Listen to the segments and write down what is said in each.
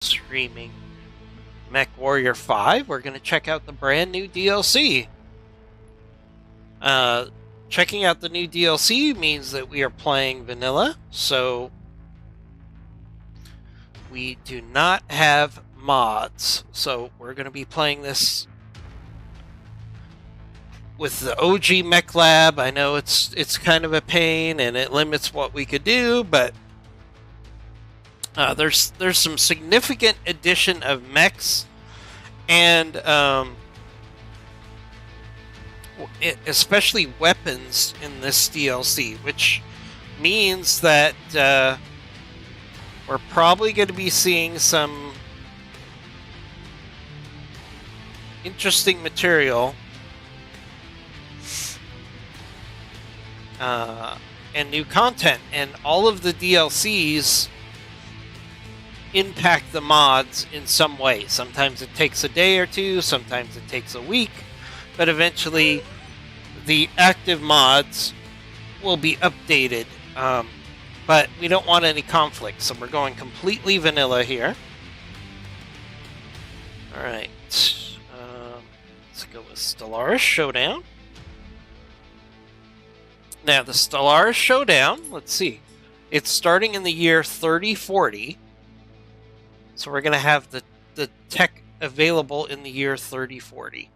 Streaming MechWarrior 5. We're going to check out the brand new DLC. Checking out the new DLC means that we are playing vanilla, so we do not have mods. So we're going to be playing this with the OG Mech Lab. I know it's kind of a pain and it limits what we could do, but there's some significant addition of mechs and especially weapons in this DLC, which means that we're probably going to be seeing some interesting material and new content, and all of the DLCs impact the mods in some way. Sometimes it takes a day or two, sometimes it takes a week, but eventually the active mods will be updated. But we don't want any conflict, so we're going completely vanilla here. Alright, let's go with Solaris Showdown. Now, the Solaris Showdown, let's see, it's starting in the year 3040. So we're going to have the tech available in the year 3040.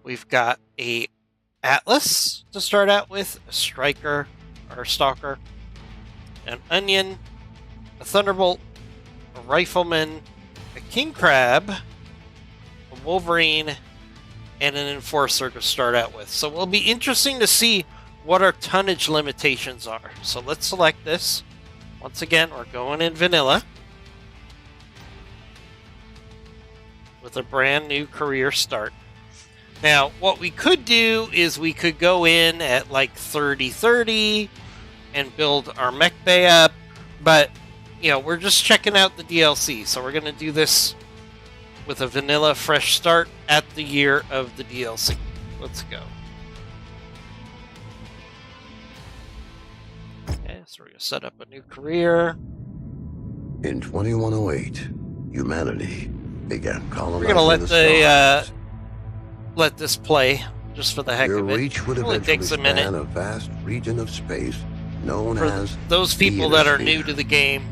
We've got a Atlas to start out with, a Striker, or Stalker, an Onion, a Thunderbolt, a Rifleman, a King Crab, a Wolverine, and an Enforcer to start out with. So it'll be interesting to see what our tonnage limitations are. So let's select this. Once again, we're going in vanilla with a brand new career start. Now, what we could do is we could go in at like 30-30 and build our mech bay up, but you know, we're just checking out the DLC, so we're going to do this with a vanilla fresh start at the year of the DLC. Let's go. Okay, so we're going to set up a new career. In 2108, humanity began colonizing We're going to stars. let this play just for the heck Their of it. reach would It only eventually takes a minute. span a vast region of space known For as those people that are new Ionosphere. to the game,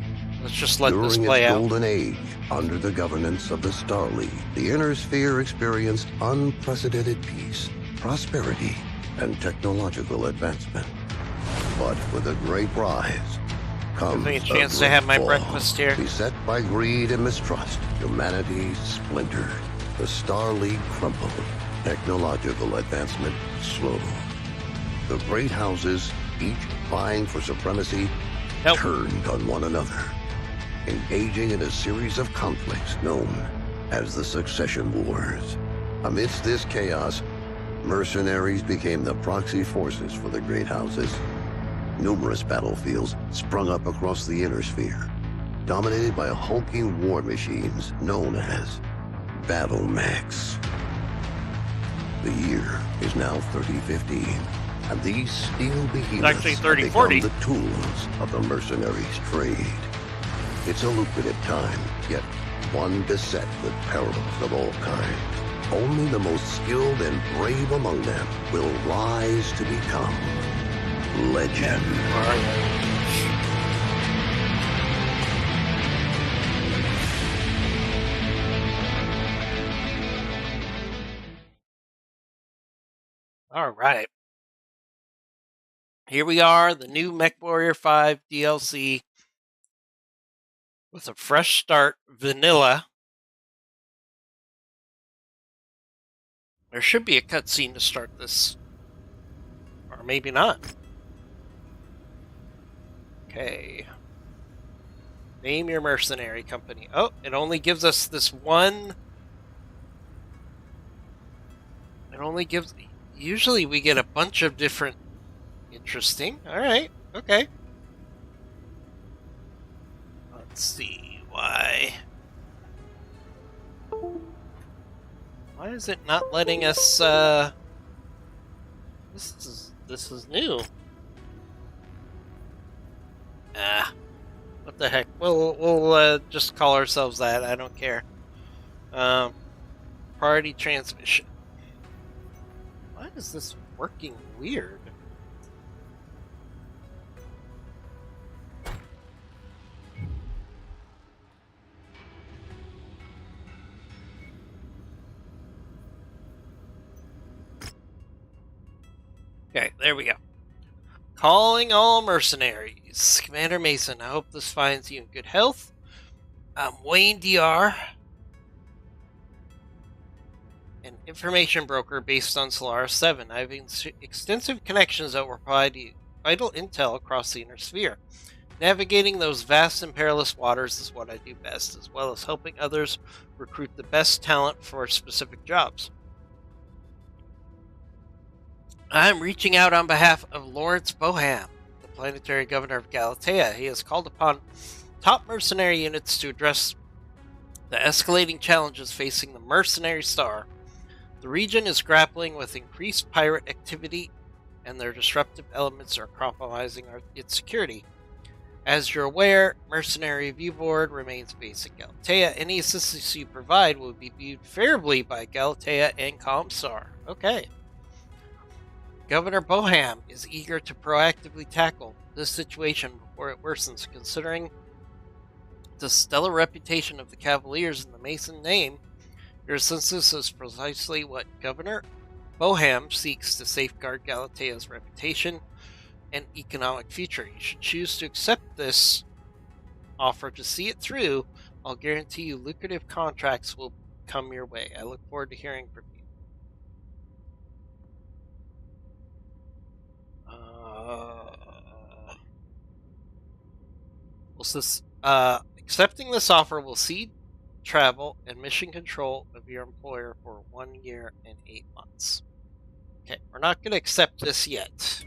let's just let this During play its out. golden age, under the governance of the Star League, the Inner Sphere experienced unprecedented peace, prosperity, and technological advancement. But with a great rise comes Give me a chance to great have my fall. breakfast here. Beset by greed and mistrust, humanity splintered. The Star League crumbled. Technological advancement slowed. The great houses, each vying for supremacy, Nope. turned on one another, engaging in a series of conflicts known as the Succession Wars. Amidst this chaos, mercenaries became the proxy forces for the great houses. Numerous battlefields sprung up across the Inner Sphere, dominated by hulking war machines known as battle mechs. The year is now 3015, and these steel behemoths Actually, have 3040. become the tools of the mercenaries' trade. It's a lucrative time, yet one beset with perils of all kinds. Only the most skilled and brave among them will rise to become legend. All right. Here we are, the new MechWarrior 5 DLC with a fresh start, vanilla. There should be a cutscene to start this. Or maybe not. Okay. Name your mercenary company. Oh, it only gives us this one. It only gives... Usually we get a bunch of different... Interesting. Alright. Okay. Let's see. Why is it not letting us, This is new. What the heck? We'll just call ourselves that. I don't care. Priority transmission. Why is this working weird? Okay, there we go. Calling all mercenaries. Commander Mason, I hope this finds you in good health. I'm Wayne DR, an information broker based on Solaris 7. I have extensive connections that will provide you vital intel across the inner sphere. Navigating those vast and perilous waters is what I do best, as well as helping others recruit the best talent for specific jobs. I'm reaching out on behalf of Lawrence Boham, the planetary governor of Galatea. He has called upon top mercenary units to address the escalating challenges facing the mercenary star. The region is grappling with increased pirate activity, and their disruptive elements are compromising its security. As you're aware, Mercenary Review Board remains based in Galatea. Any assistance you provide will be viewed favorably by Galatea and Comstar. Okay. Governor Boham is eager to proactively tackle this situation before it worsens, considering the stellar reputation of the Cavaliers in the Mason name. Your census is precisely what Governor Boham seeks to safeguard Galatea's reputation and economic future. You should choose to accept this offer to see it through. I'll guarantee you lucrative contracts will come your way. I look forward to hearing from you. Accepting this offer will cede travel and mission control of your employer for 1 year and 8 months. Okay, we're not going to accept this yet.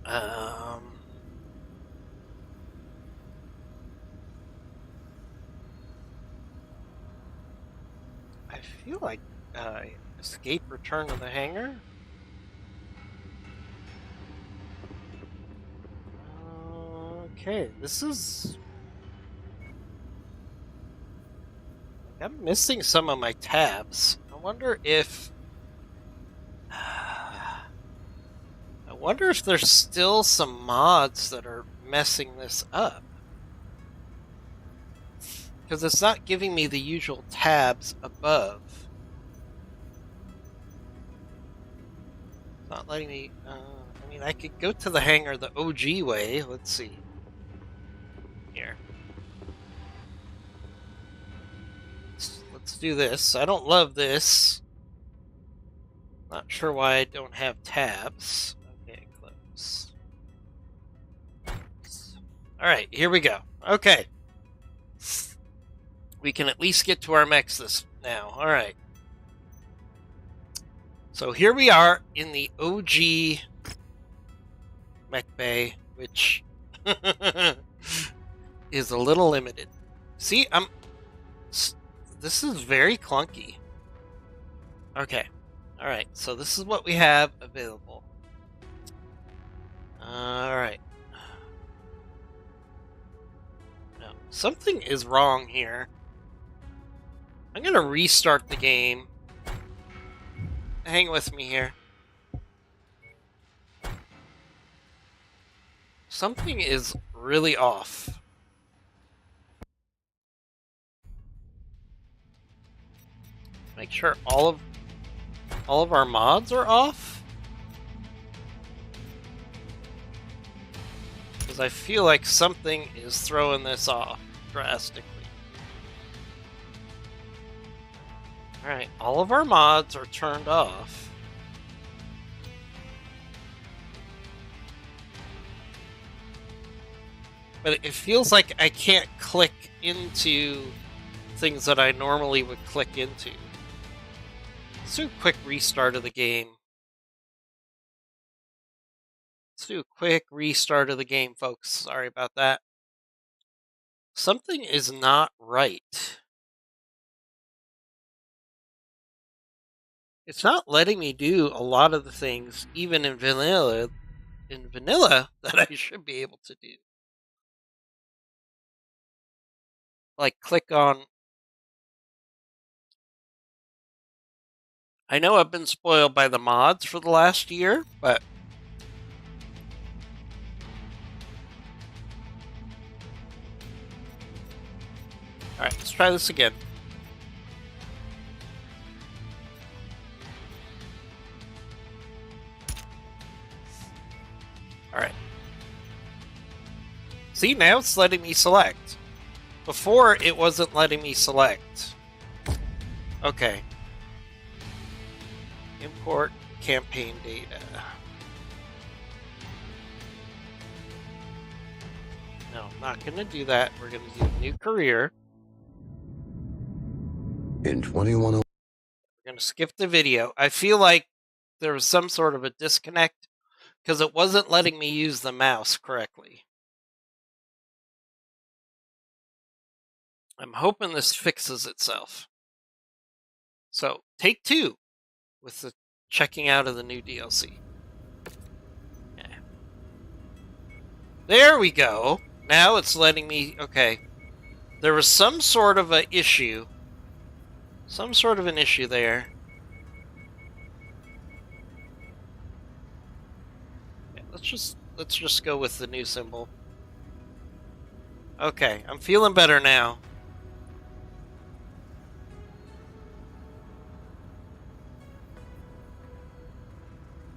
I feel like escape, return to the hangar. Okay, this is... I'm missing some of my tabs. I wonder if there's still some mods that are messing this up. Because it's not giving me the usual tabs above. It's not letting me... I mean, I could go to the hangar the OG way. Let's see. Here. Let's do this. I don't love this. Not sure why I don't have tabs. Okay, close. Alright, here we go. Okay. We can at least get to our mechs this now. Alright. So here we are in the OG mech bay, which is a little limited. See, this is very clunky. Okay. Alright, so this is what we have available. Alright. No, something is wrong here. I'm gonna restart the game. Hang with me here. Something is really off. Make sure all of our mods are off. Because I feel like something is throwing this off drastically. Alright, all of our mods are turned off. But it feels like I can't click into things that I normally would click into. Let's do a quick restart of the game. Let's do a quick restart of the game, folks. Sorry about that. Something is not right. It's not letting me do a lot of the things, even in vanilla, that I should be able to do. like click on. I know I've been spoiled by the mods for the last year, but all right, let's try this again. All right. See, now it's letting me select. Before, it wasn't letting me select. Okay. Import campaign data. No, I'm not going to do that. We're going to do new career. In 21... We're going to skip the video. I feel like there was some sort of a disconnect because it wasn't letting me use the mouse correctly. I'm hoping this fixes itself. So, take 2 with the checking out of the new DLC. Okay. There we go. Now it's letting me... Okay. There was some sort of an issue. Some sort of an issue there. Okay, let's just go with the new symbol. Okay, I'm feeling better now.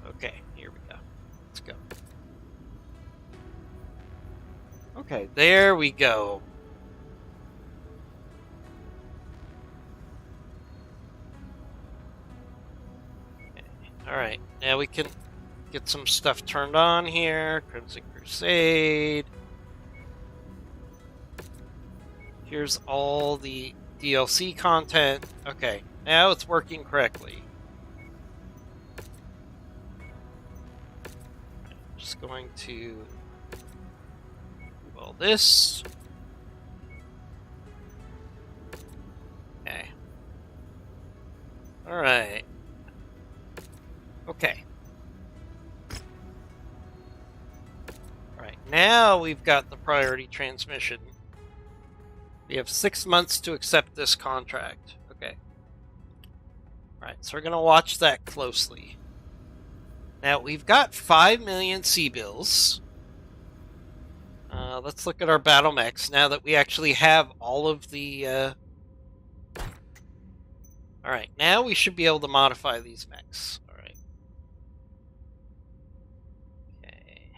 Okay, here we go. Let's go. Okay, there we go. Okay. Alright, now we can get some stuff turned on here. Crimson Crusade. Here's all the DLC content. Okay, now it's working correctly. Just going to do all this. Okay. Alright. Okay. Alright, now we've got the priority transmission. We have 6 months to accept this contract. Okay. Alright, so we're going to watch that closely. Now, we've got 5 million C-bills. Let's look at our battle mechs now that we actually have all of the... Alright, now we should be able to modify these mechs. Alright. Okay.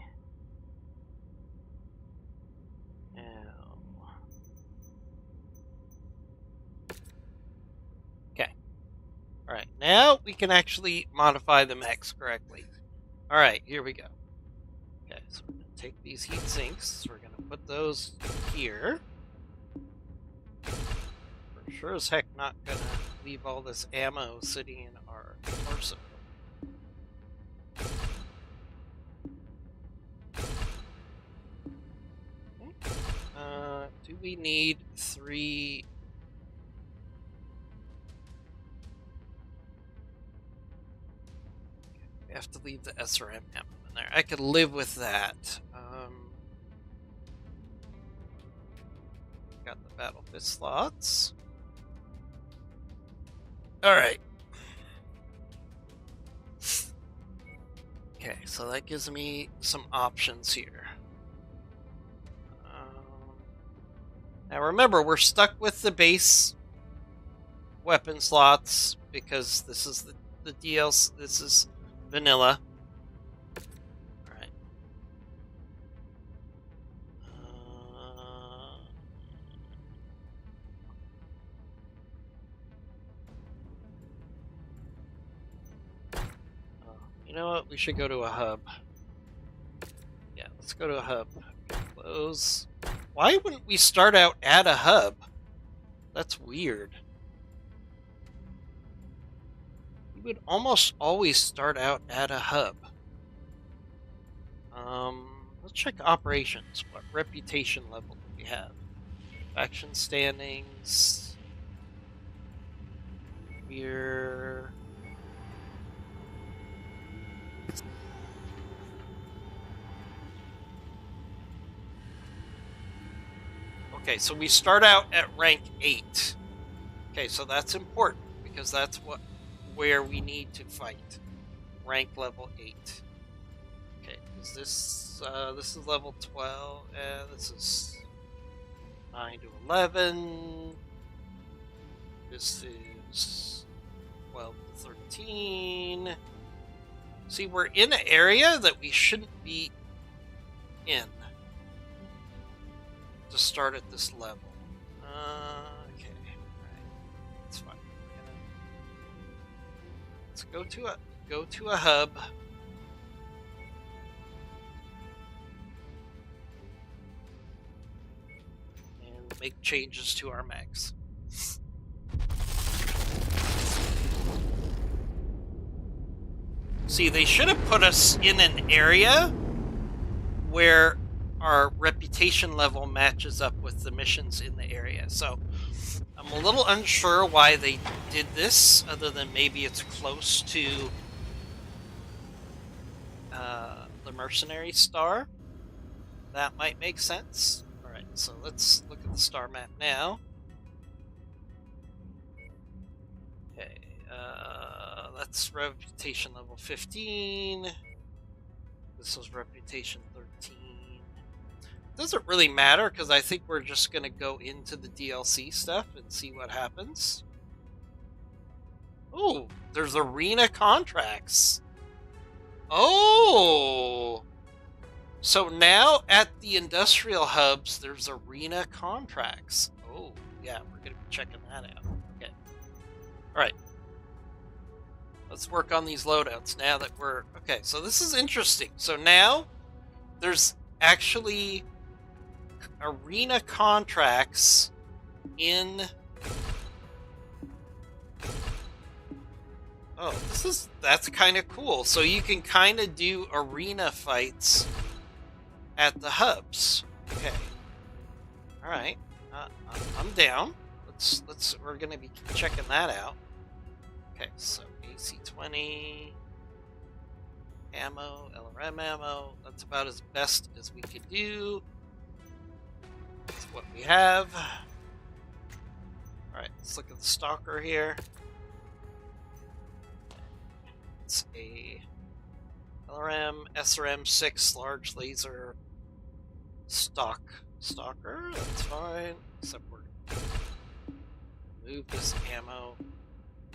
Now... Okay. Alright, now we can actually modify the mechs correctly. Alright, here we go. Okay, so we're going to take these heat sinks. We're going to put those here. We're sure as heck not going to leave all this ammo sitting in our torso. Do we need 3... We have to leave the SRM ammo in there. I could live with that. Got the battle fist slots. Alright. Okay, so that gives me some options here. Now remember, we're stuck with the base weapon slots because this is the DLC. This is vanilla. Alright. You know what? We should go to a hub. Yeah, let's go to a hub. Close. Why wouldn't we start out at a hub? That's weird. We would almost always start out at a hub. Let's check operations. What reputation level do we have? Faction standings. We're... Okay, so we start out at rank 8. Okay, so that's important because that's where we need to fight. Rank level 8. Okay, is this is level 12, and this is 9 to 11. This is 12 to 13. See, we're in an area that we shouldn't be in to start at this level. Okay, right. That's fine. Let's go to a hub. And make changes to our max. See, they should have put us in an area where our reputation level matches up with the missions in the area. So I'm a little unsure why they did this, other than maybe it's close to the mercenary star. That might make sense. Alright, so let's look at the star map now. Okay, that's reputation level 15. This was reputation 13. Doesn't really matter because I think we're just going to go into the DLC stuff and see what happens. Oh, there's arena contracts. Oh! So now at the industrial hubs, there's arena contracts. Oh, yeah, we're going to be checking that out. Okay. Alright. Let's work on these loadouts now that we're... Okay, so this is interesting. So now there's actually arena contracts in... Oh, that's kind of cool. So you can kind of do arena fights at the hubs. Okay. All right. I'm down. We're going to be checking that out. Okay, so AC-20 ammo, LRM ammo. That's about as best as we could do. That's what we have. All right, let's look at the stalker here. It's a LRM SRM-6 large laser stalker. That's fine. Except we're gonna move this ammo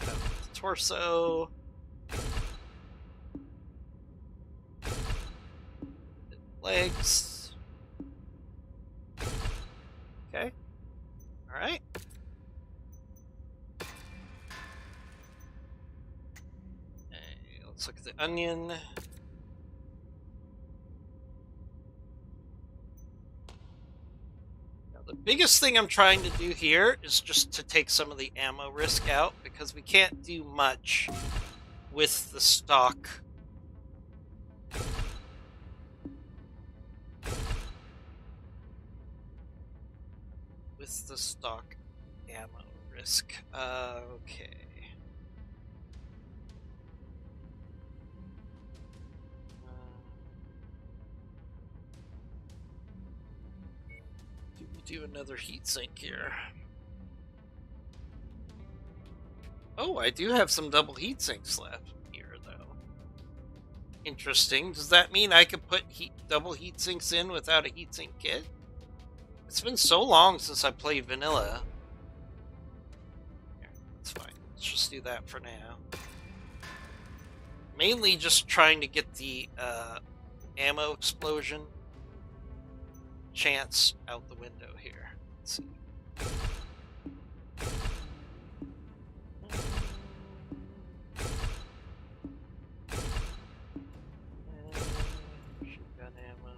out of the torso. Legs. Okay. All right. Let's look at the onion. Now, the biggest thing I'm trying to do here is just to take some of the ammo risk out, because we can't do much with the stock. With the stock ammo risk. Okay. Do another heatsink here. Oh, I do have some double heatsinks left here, though. Interesting. Does that mean I could put double heatsinks in without a heatsink kit? It's been so long since I played vanilla. Yeah, that's fine. Let's just do that for now. Mainly just trying to get the ammo explosion chance out the window here. Let's see. Shotgun ammo.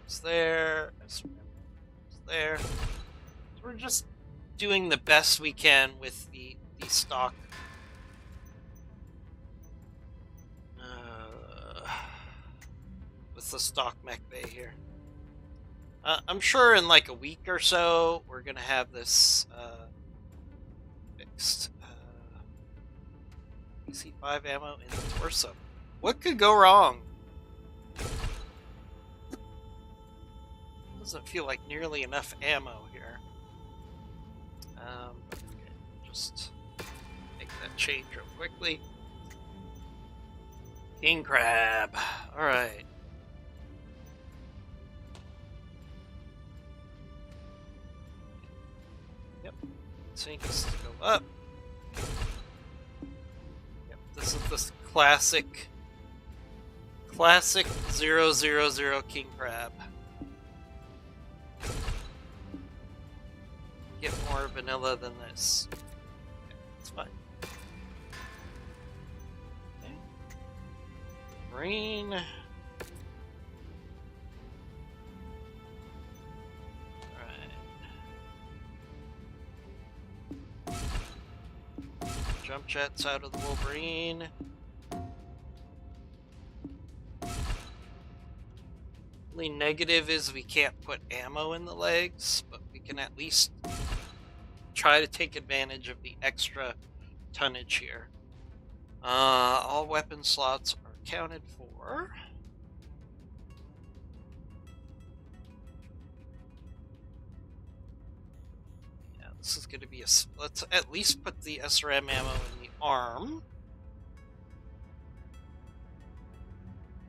It's there. It's there. So we're just doing the best we can with the stock. With the stock mech bay here. I'm sure in like a week or so, we're going to have this fixed. PC5 ammo in the torso. What could go wrong? Doesn't feel like nearly enough ammo here. Okay, just make that change real quickly. King crab. All right. Yep. Sink is to go up. Yep. This is the classic 000 king crab. Get more vanilla than this. Okay, it's fine. Okay. Green. Jump jets out of the Wolverine. Only negative is we can't put ammo in the legs, but we can at least try to take advantage of the extra tonnage here. All weapon slots are accounted for. This is going to be a... Let's at least put the SRM ammo in the arm.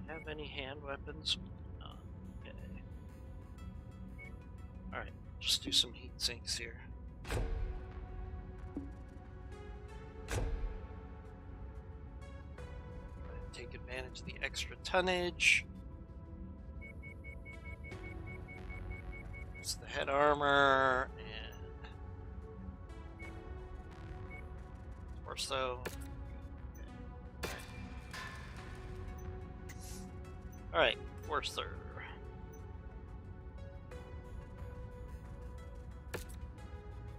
Have any hand weapons? No. Okay. Alright, just do some heat sinks here. Take advantage of the extra tonnage. It's the head armor and torso. Okay. Alright, Forcer.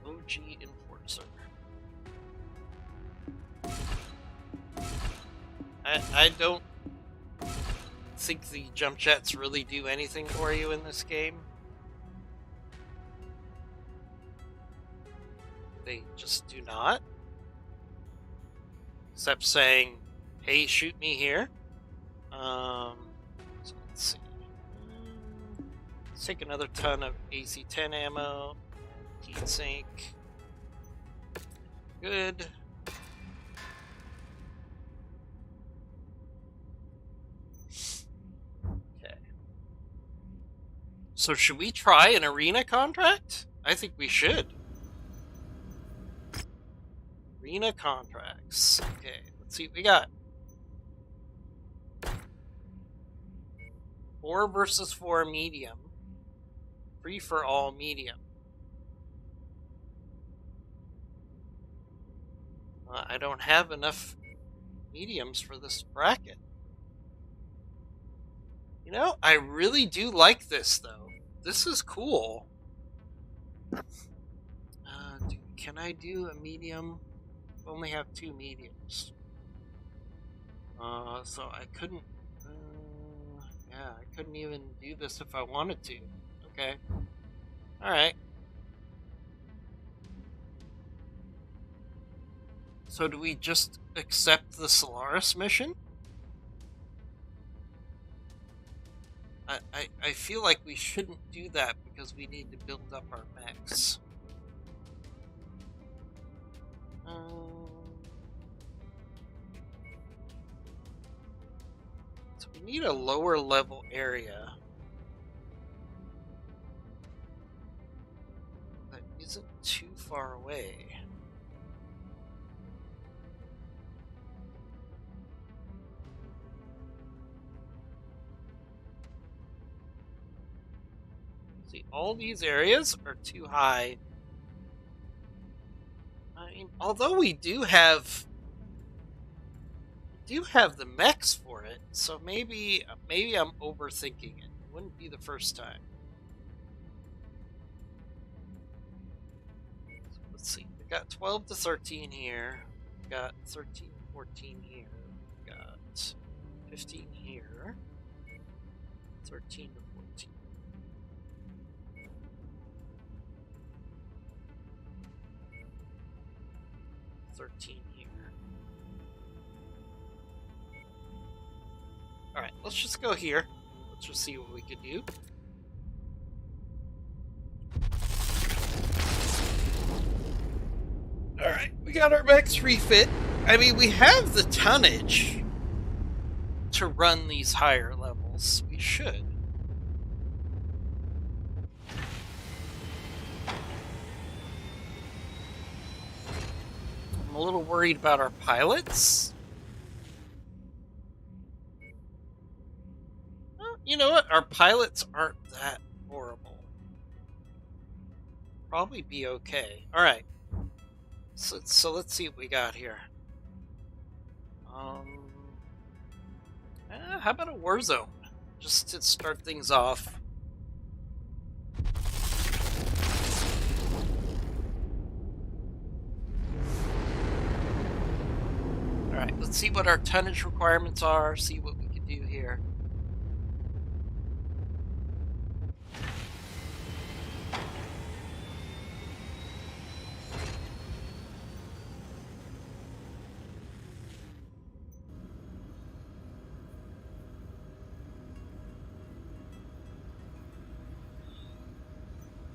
OG Enforcer. I don't think the jump jets really do anything for you in this game. They just do not. Except saying, hey, shoot me here. So let's see. Let's take another ton of AC-10 ammo. Heat sink. Good. Okay. So should we try an arena contract? I think we should. Arena contracts. Okay, let's see what we got. 4 versus 4 medium. Free for all medium. I don't have enough mediums for this bracket. You know, I really do like this, though. This is cool. Can I do a medium? I only have 2 mediums. So I couldn't... yeah, I couldn't even do this if I wanted to. Okay. Alright. So do we just accept the Solaris mission? I feel like we shouldn't do that because we need to build up our mechs. So we need a lower level area that isn't too far away. See, all these areas are too high. I mean, although we do have the mechs for it, so maybe I'm overthinking it. It wouldn't be the first time. So let's see. We got 12 to 13 here. We got 13 to 14 here. We got 15 here. 13 to 14. 13 here. Alright, let's just go here. Let's just see what we can do. Alright, we got our mechs refit. I mean, we have the tonnage to run these higher levels. We should. I'm a little worried about our pilots. Well, you know what? Our pilots aren't that horrible. Probably be okay. Alright. So let's see what we got here. How about a war zone? Just to start things off. Alright, let's see what our tonnage requirements are, see what we can do here.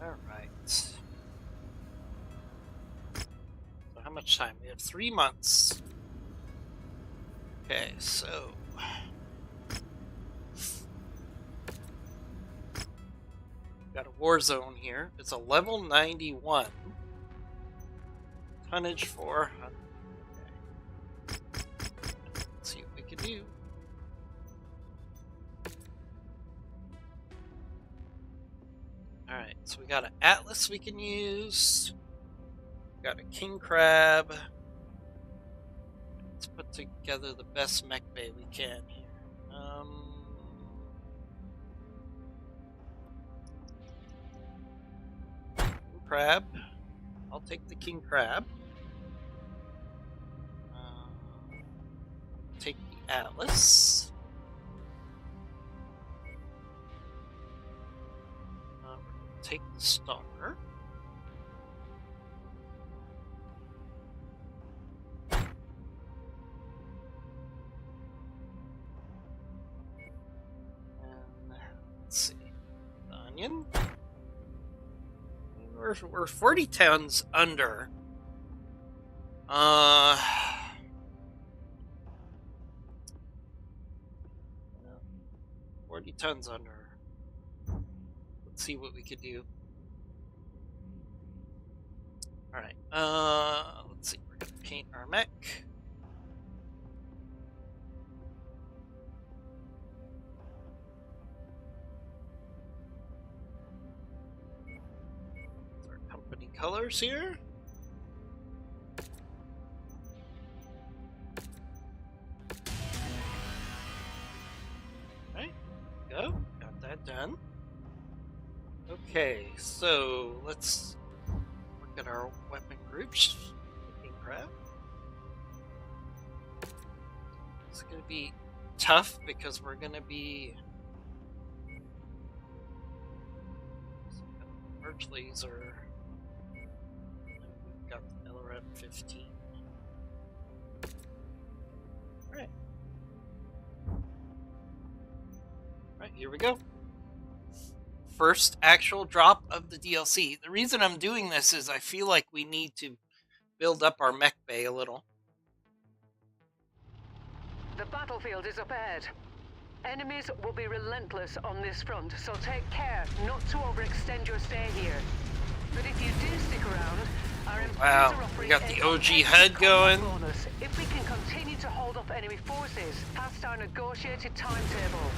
Alright. So how much time? We have 3 months. Okay, so got a war zone here. It's a level 91. Tonnage 400. Okay. Let's see what we can do. Alright, so we got an Atlas we can use. We got a King Crab. Let's put together the best mech bay we can here. King Crab. I'll take the King Crab. Take the Atlas. Take the Star. Let's see. The Onion. We're 40 tons under. 40 tons under. Let's see what we could do. Alright. Let's see. We're gonna paint our mech. Colors here. Right, go. Got that done. Okay, so let's look at our weapon groups. King Crab. It's gonna be tough because we're gonna be merge laser. Got the LRM 15. Alright. Alright, here we go. First actual drop of the DLC. The reason I'm doing this is I feel like we need to build up our mech bay a little. The battlefield is up ahead. Enemies will be relentless on this front, so take care not to overextend your stay here. But if you do stick around, wow, we got the OG HUD going. If we can continue to hold up enemy forces past our negotiated timetable.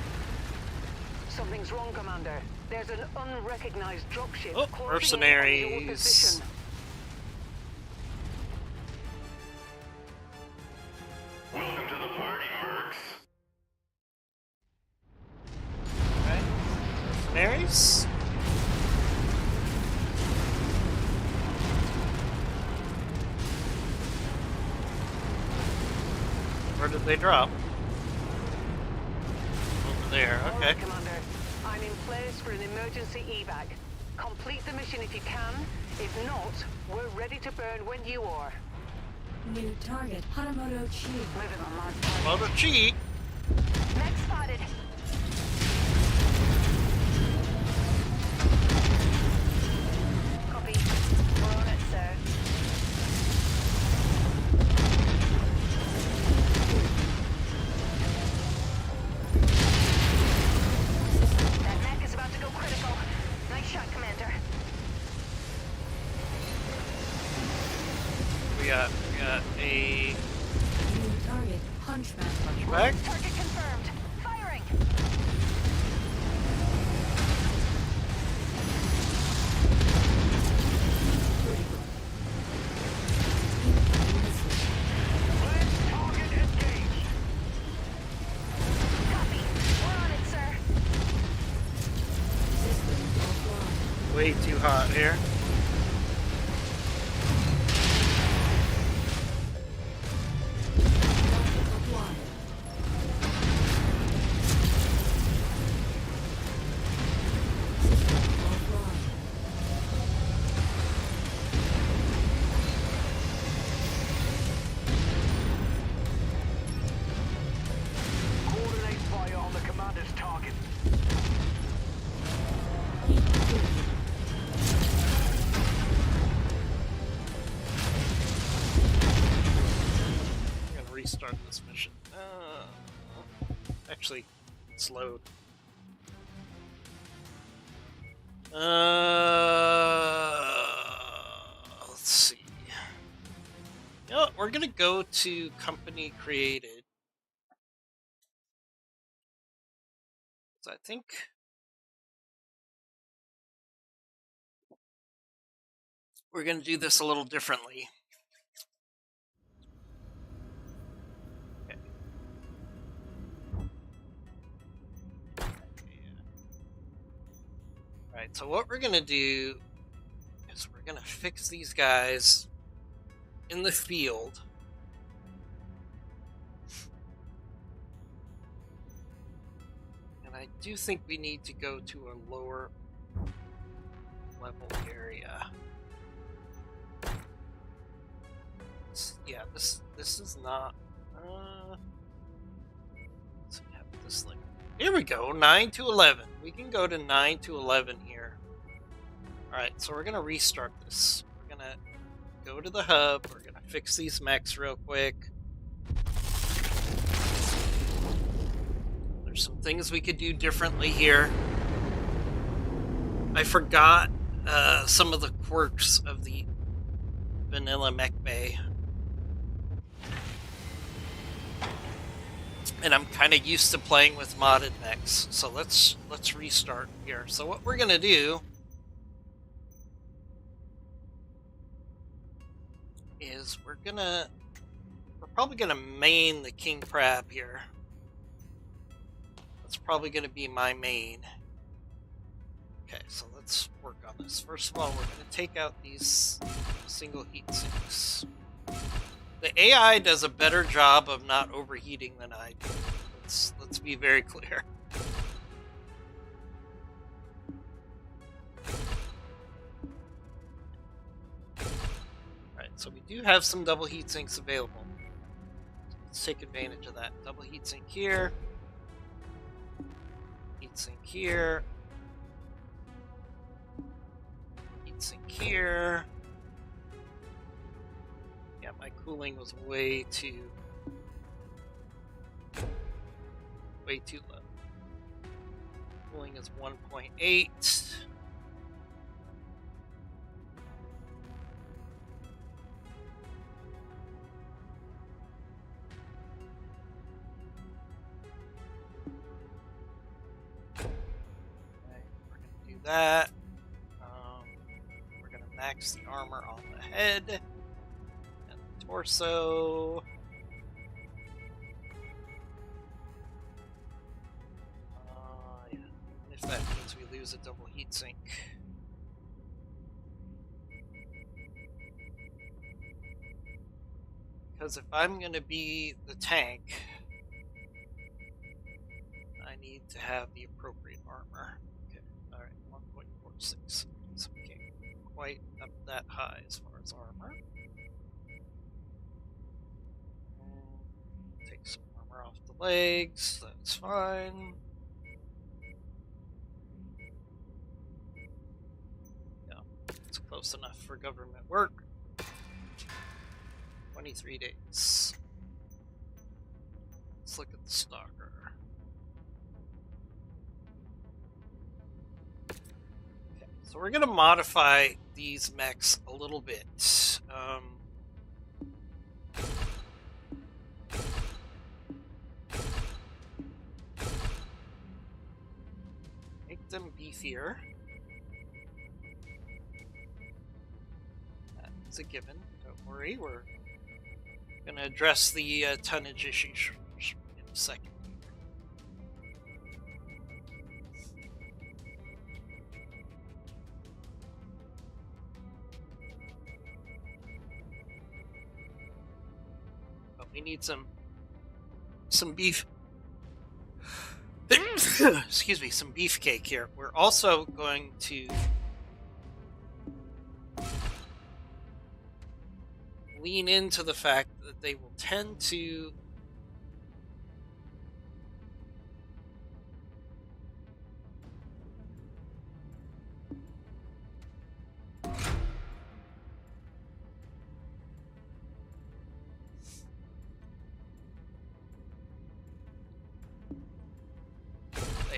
Something's wrong, Commander. There's an unrecognized dropship closing in on your position. Welcome to the party, Mercs. Okay, mercenaries. Where did they drop? Over there, okay. Right, Commander. I'm in place for an emergency evac. Complete the mission if you can. If not, we're ready to burn when you are. New target, Haramoto Chi. Moving on, lad. Haramoto Chi. Mech spotted. Copy. We're on it, sir. we got? We got a New target. Hunchback. hunchback. Target confirmed. Firing. Target engaged. Copy. We're on it, sir. System offline. Way too hot here. Offline. System offline. Coordinate fire on the commander's target. Heat triggered. I'm gonna restart this mission. Actually, it's load. Let's see. You know what, we're gonna go to company created. So I think we're gonna do this a little differently. Okay. Alright, so what we're gonna do is we're gonna fix these guys in the field. And I do think we need to go to a lower level area. Yeah, this is not. Let's have this like. Here we go, 9 to 11. We can go to 9 to 11 here. All right, so we're gonna restart this. We're gonna go to the hub. We're gonna fix these mechs real quick. There's some things we could do differently here. I forgot some of the quirks of the vanilla mech bay. And I'm kind of used to playing with modded mechs, so let's restart here. So what we're gonna do is we're probably gonna main the king crab here. That's probably gonna be my main. Okay, so let's work on this. First of all, we're gonna take out these single heat sinks. The AI does a better job of not overheating than I do. Let's be very clear. Alright, so we do have some double heat sinks available. Let's take advantage of that. Double heat sink here. Heat sink here. Heat sink here. Yeah, my cooling was way too low. Cooling is 1.8. Okay, we're gonna do that. We're gonna max the armor on the head. Torso. Yeah. If that means we lose a double heatsink. Because if I'm going to be the tank, I need to have the appropriate armor. Okay, alright, 1.46. So we can't quite up that high as far as armor. Take some armor off the legs, that's fine. Yeah, it's close enough for government work. 23 days. Let's look at the stalker. Okay, so we're going to modify these mechs a little bit. Make them beefier. That's a given. Don't worry, we're going to address the tonnage issues in a second. But we need some beef. Excuse me, some beefcake here. We're also going to lean into the fact that they will tend to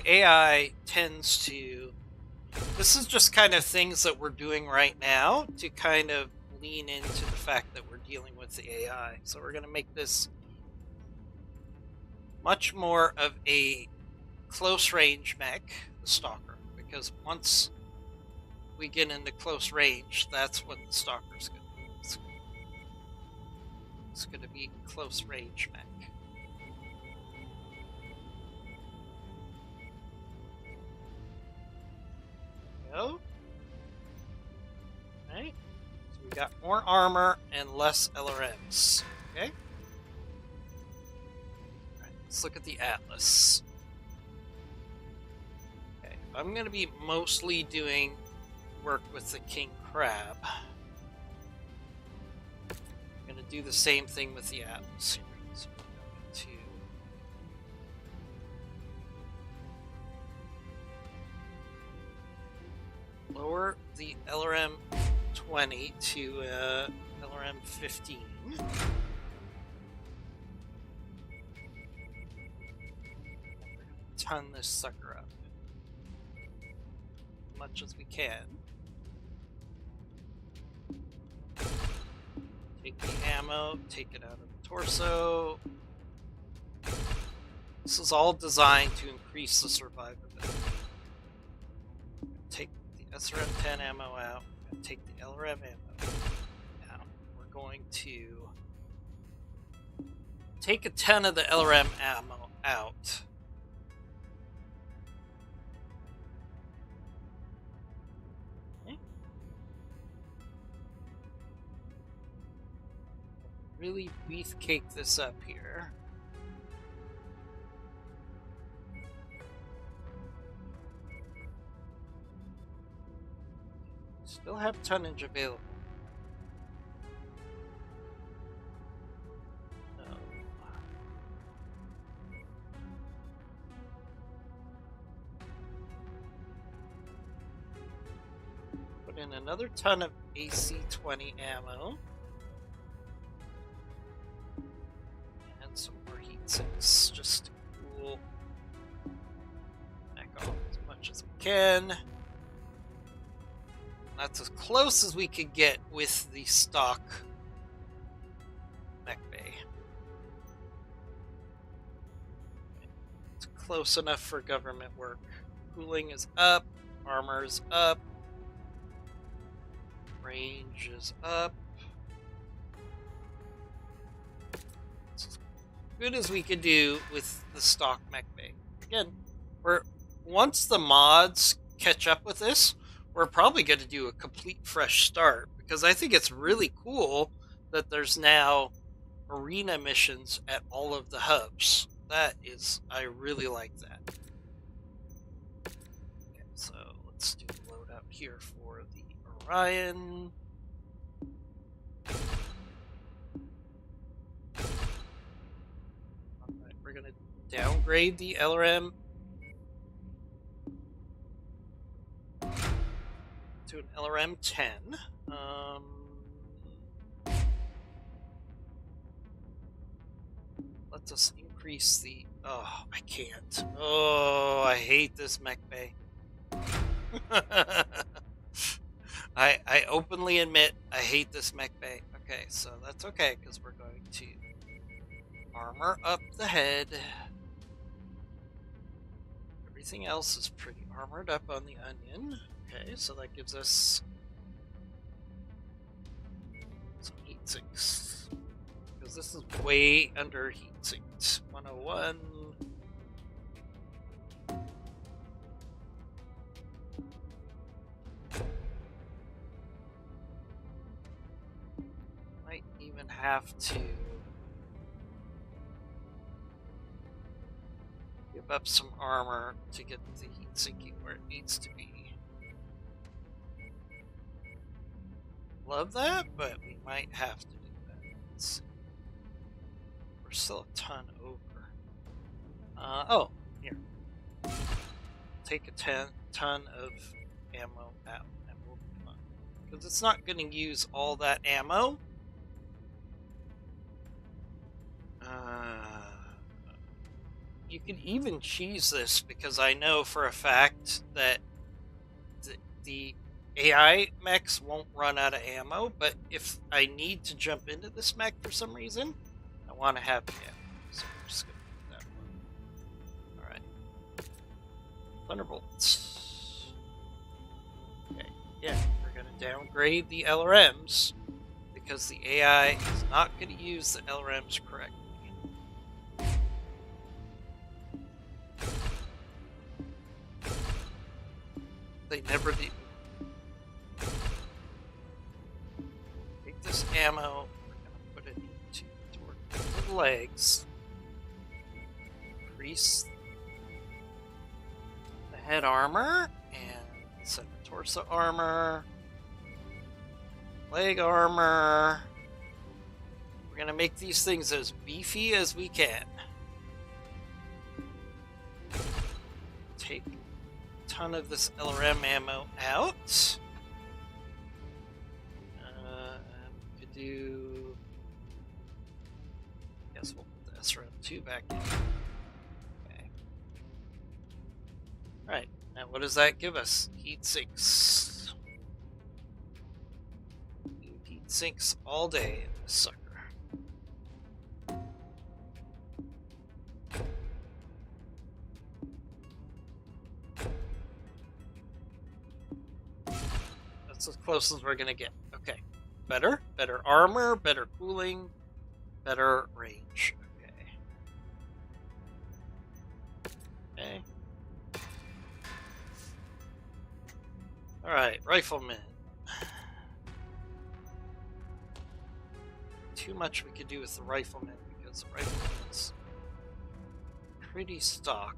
AI tends to, this is just kind of things that we're doing right now to kind of lean into the fact that we're dealing with the AI. So we're going to make this much more of a close range mech, the Stalker, because once we get into close range, that's what the Stalker's going to do. It's going to be close range mech. Go. Right. So we got more armor and less LRMs. Okay. Alright, let's look at the Atlas. Okay, I'm going to be mostly doing work with the King Crab. I'm going to do the same thing with the Atlas here. So we're going to lower the LRM 20 to LRM 15. And we're going to ton this sucker up as much as we can. Take the ammo, take it out of the torso. This is all designed to increase the survivability. Take SRM-10 ammo out, and take the LRM ammo out. We're going to take a 10 of the LRM ammo out. Okay. Really beefcake this up here. Still have tonnage available. No. Put in another ton of AC-20 ammo. And some more heat sinks just to cool back off as much as we can. That's as close as we could get with the stock mech bay. It's close enough for government work. Cooling is up, armor is up, range is up. It's as good as we could do with the stock mech bay. Again, once the mods catch up with this, we're probably going to do a complete fresh start, because I think it's really cool that there's now arena missions at all of the hubs. I really like that. Okay, so let's do the loadout here for the Orion. Alright, we're going to downgrade the LRM to an LRM 10. Let's us increase the... Oh, I can't. Oh, I hate this mech bay. I openly admit I hate this mech bay. Okay. Okay, so that's okay, because we're going to armor up the head. Everything else is pretty armored up on the onion. Okay, so that gives us some heat sinks. Because this is way under heat sinked. 101. Might even have to give up some armor to get the heat sinking where it needs to be. Love that, but we might have to do that. Let's see. We're still a ton over. Oh, here. Take a ton of ammo out, and we'll be fine. Because it's not going to use all that ammo. You could even cheese this, because I know for a fact that the AI mechs won't run out of ammo, but if I need to jump into this mech for some reason, I want to have the ammo. So we're just going to do that one. Alright. Thunderbolts. Okay, yeah, we're going to downgrade the LRMs, because the AI is not going to use the LRMs correctly. They never do. Take this ammo, we're going to put it toward the legs. Increase the head armor, and set the torso armor. Leg armor. We're going to make these things as beefy as we can. Take ton of this LRM ammo out. We could do. Guess we'll put the SRM2 back in. Okay. Alright, now what does that give us? Heat sinks. Heat sinks all day in this sucker. That's as close as we're gonna get. Okay. Better armor, better cooling, better range. Okay. Alright, rifleman. Too much we could do with the rifleman, because the rifleman's pretty stock.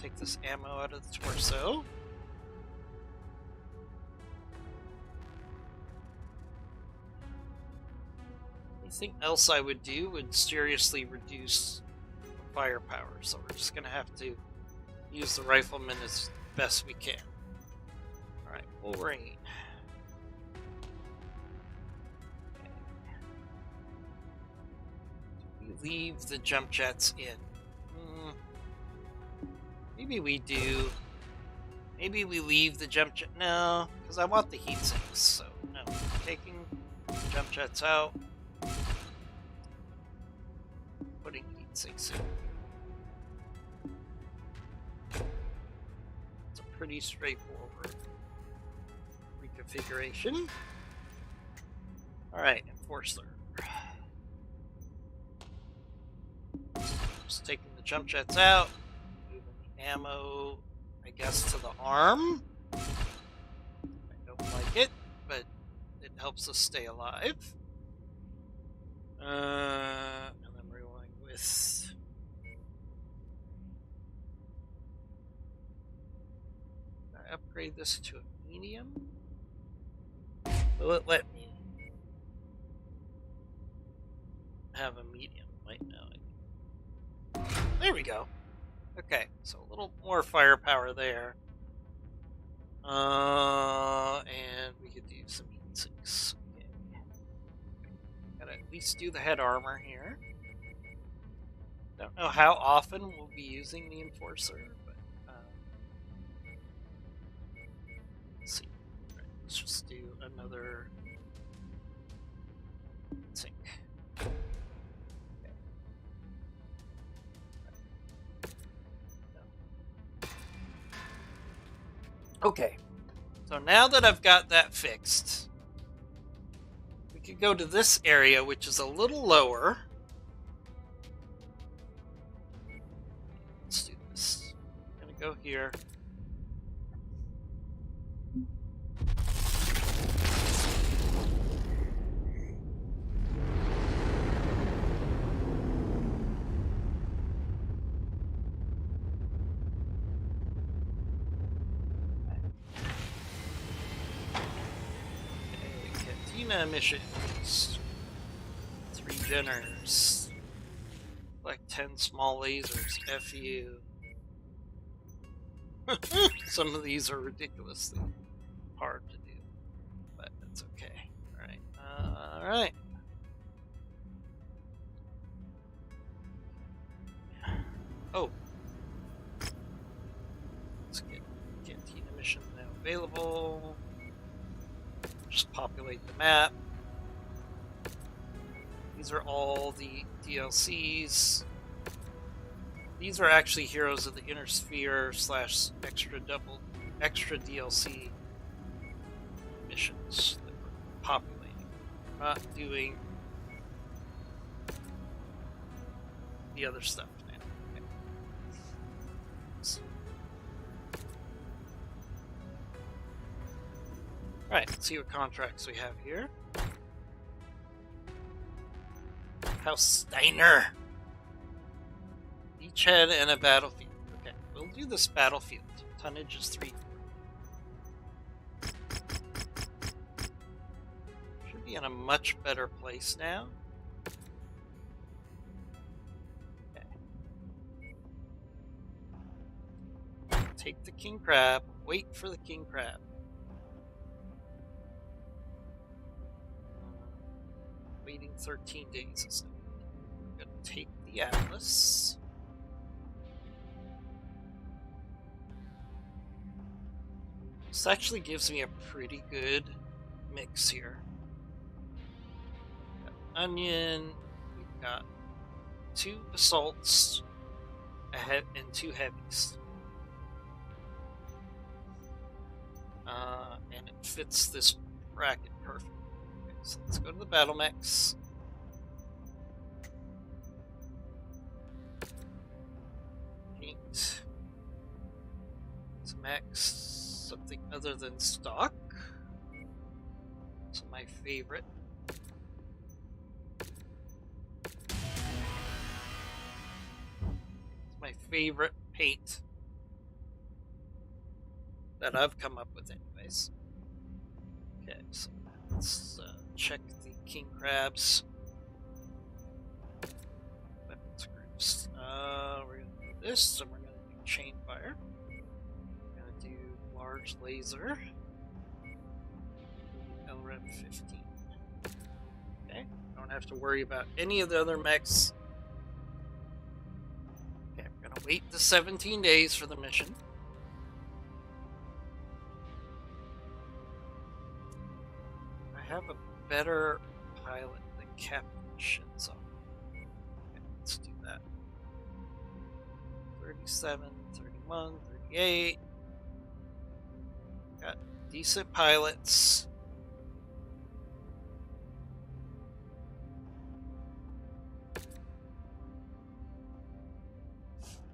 Take this ammo out of the torso. Anything else I would do would seriously reduce firepower, so we're just gonna have to use the rifleman as best we can. Alright, full range. We leave the jump jets in. Maybe we do. Maybe we leave the jump jet. No, because I want the heat sinks, so no. Taking jump jets out. Putting heat sinks in. It's a pretty straightforward reconfiguration. Alright, Enforcer. Just taking the jump jets out. Moving the ammo, I guess, to the arm. I don't like it, but it helps us stay alive. And then we're going with I upgrade this to a medium. Will it let me have a medium? Might know. There we go. Okay, so a little more firepower there. And we could do some heat sinks. Okay. Gotta at least do the head armor here. Don't know how often we'll be using the Enforcer, but let's see. Right. Let's just do another sync. Okay, so now that I've got that fixed, we could go to this area, which is a little lower. Let's do this. I'm gonna go here. Missions. 3 generators. Like 10 small lasers. F you. Some of these are ridiculously hard to do. But that's okay. Alright. Alright. Oh. Let's get Cantina mission now available. Just populate the map. These are all the DLCs. These are actually Heroes of the Inner Sphere / extra DLC missions that we're populating. We're not doing the other stuff now. Okay. Alright, let's see what contracts we have here. House Steiner. Beachhead and a battlefield. Okay, we'll do this battlefield. Tonnage is 3. Should be in a much better place now. Okay. Take the king crab. Wait for the king crab. Waiting 13 days is no good. We're going to take the Atlas. This actually gives me a pretty good mix here. We've got Onion, we've got 2 assaults and 2 heavies. And it fits this bracket perfectly. So let's go to the battle mechs. Paint some mechs, something other than stock. So my favorite. It's my favorite paint that I've come up with anyways. Okay, so let's check the king crabs. Weapons groups. We're going to do this, and we're going to do chain fire. We're going to do large laser. LREM 15. Okay, don't have to worry about any of the other mechs. Okay, I'm going to wait the 17 days for the mission. I have a better pilot than Captain Shinzo. Okay, let's do that. 37, 31, 38. Got decent pilots.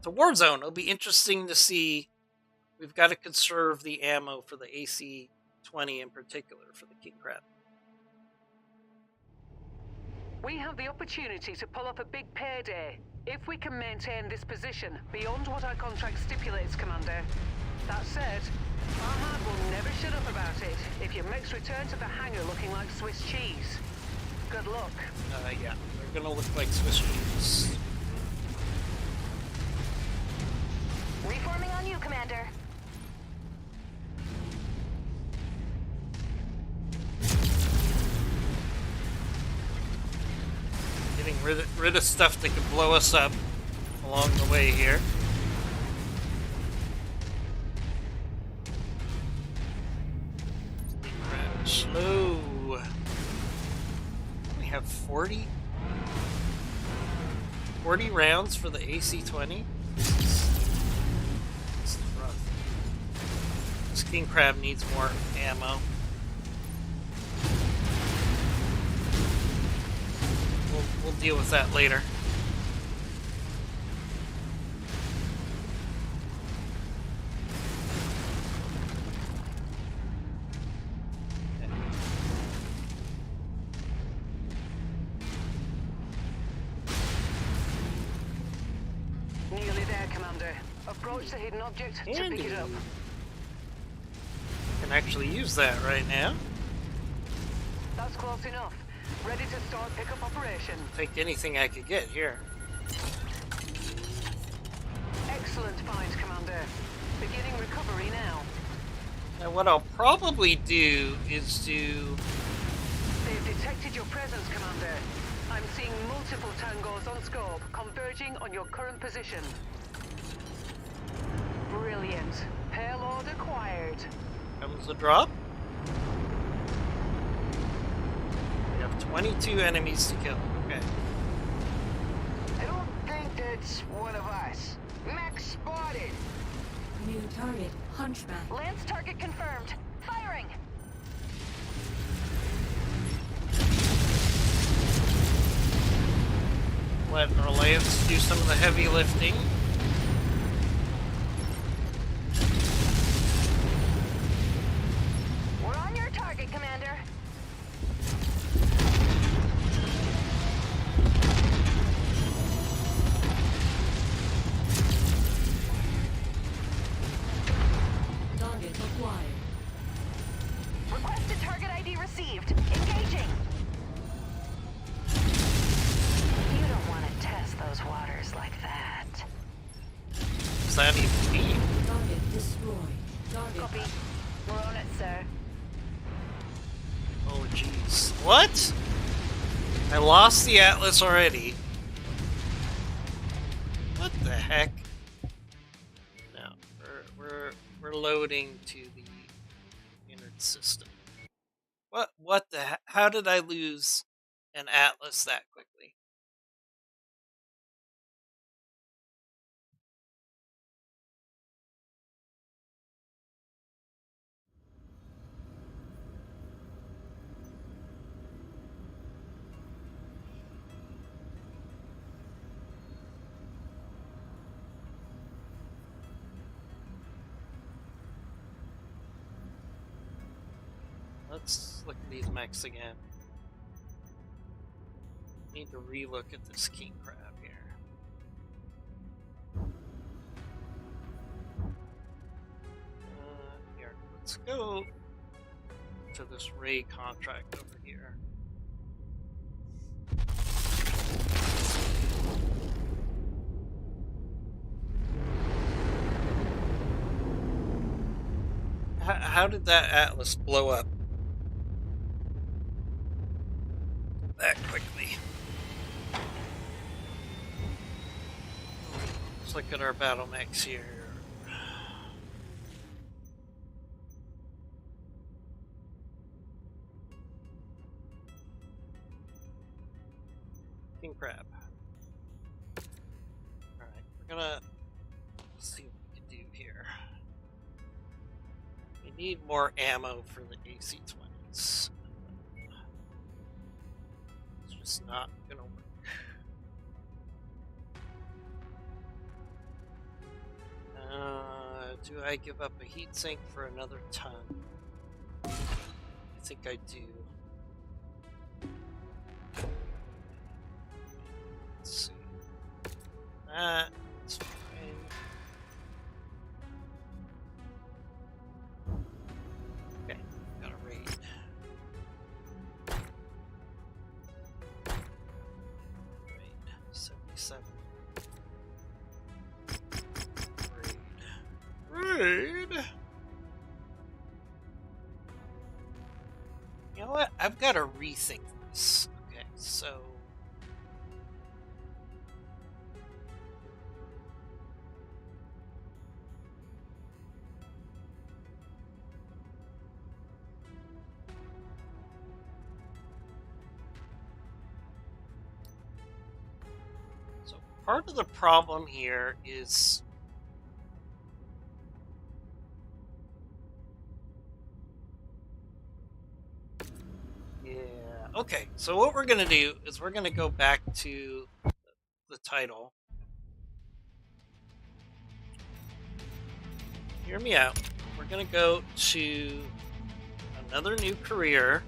The Warzone, it'll be interesting to see. We've got to conserve the ammo for the AC-20 in particular for the King Crab. We have the opportunity to pull up a big payday if we can maintain this position beyond what our contract stipulates, Commander. That said, our heart will never shut up about it if your mechs return to the hangar looking like Swiss cheese. Good luck. Yeah, they're gonna look like Swiss cheese. Reforming on you, Commander. Getting rid of stuff that could blow us up along the way here. Slow. We have 40 rounds for the AC-20. This is rough. This king crab needs more ammo. We'll deal with that later. Nearly there, Commander. Approach the hidden object to pick it up. Can actually use that right now. That's close enough. Ready to start pickup operation. Take anything I could get here. Excellent find, Commander. Beginning recovery now. Now what I'll probably do is do... They've detected your presence, Commander. I'm seeing multiple tangos on scope, converging on your current position. Brilliant. Payload acquired. Comes the drop. We have 22 enemies to kill. Okay. I don't think that's one of us. Max spotted. New target, Hunchback. Lance target confirmed. Firing. Let our Lance do some of the heavy lifting. We're on your target, Commander. Target acquired. Requested target ID received. Engaging. You don't want to test those waters like that. Does that even mean? Target destroyed. Target. Copy. We're on it, sir. Oh jeez. What? I lost the Atlas already. What the heck? No, we're loading to the innard system. What the heck? How did I lose an Atlas that quickly? Let's look at these mechs again. Need to relook at this king crab here. Here, let's go to this Ray contract over here. How did that Atlas blow up that quickly? Let's look at our battle mechs here. King crab. Alright, we're gonna see what we can do here. We need more ammo for the AC-20s. It's just not gonna work. Do I give up a heat sink for another ton? I think I do. Let's see. That's fine. Okay, got a raid. Raid 77. Raid. You know what? I've got to rethink this. Okay, so part of the problem here is okay, so what we're going to do is we're going to go back to the title. Hear me out. We're going to go to another new career.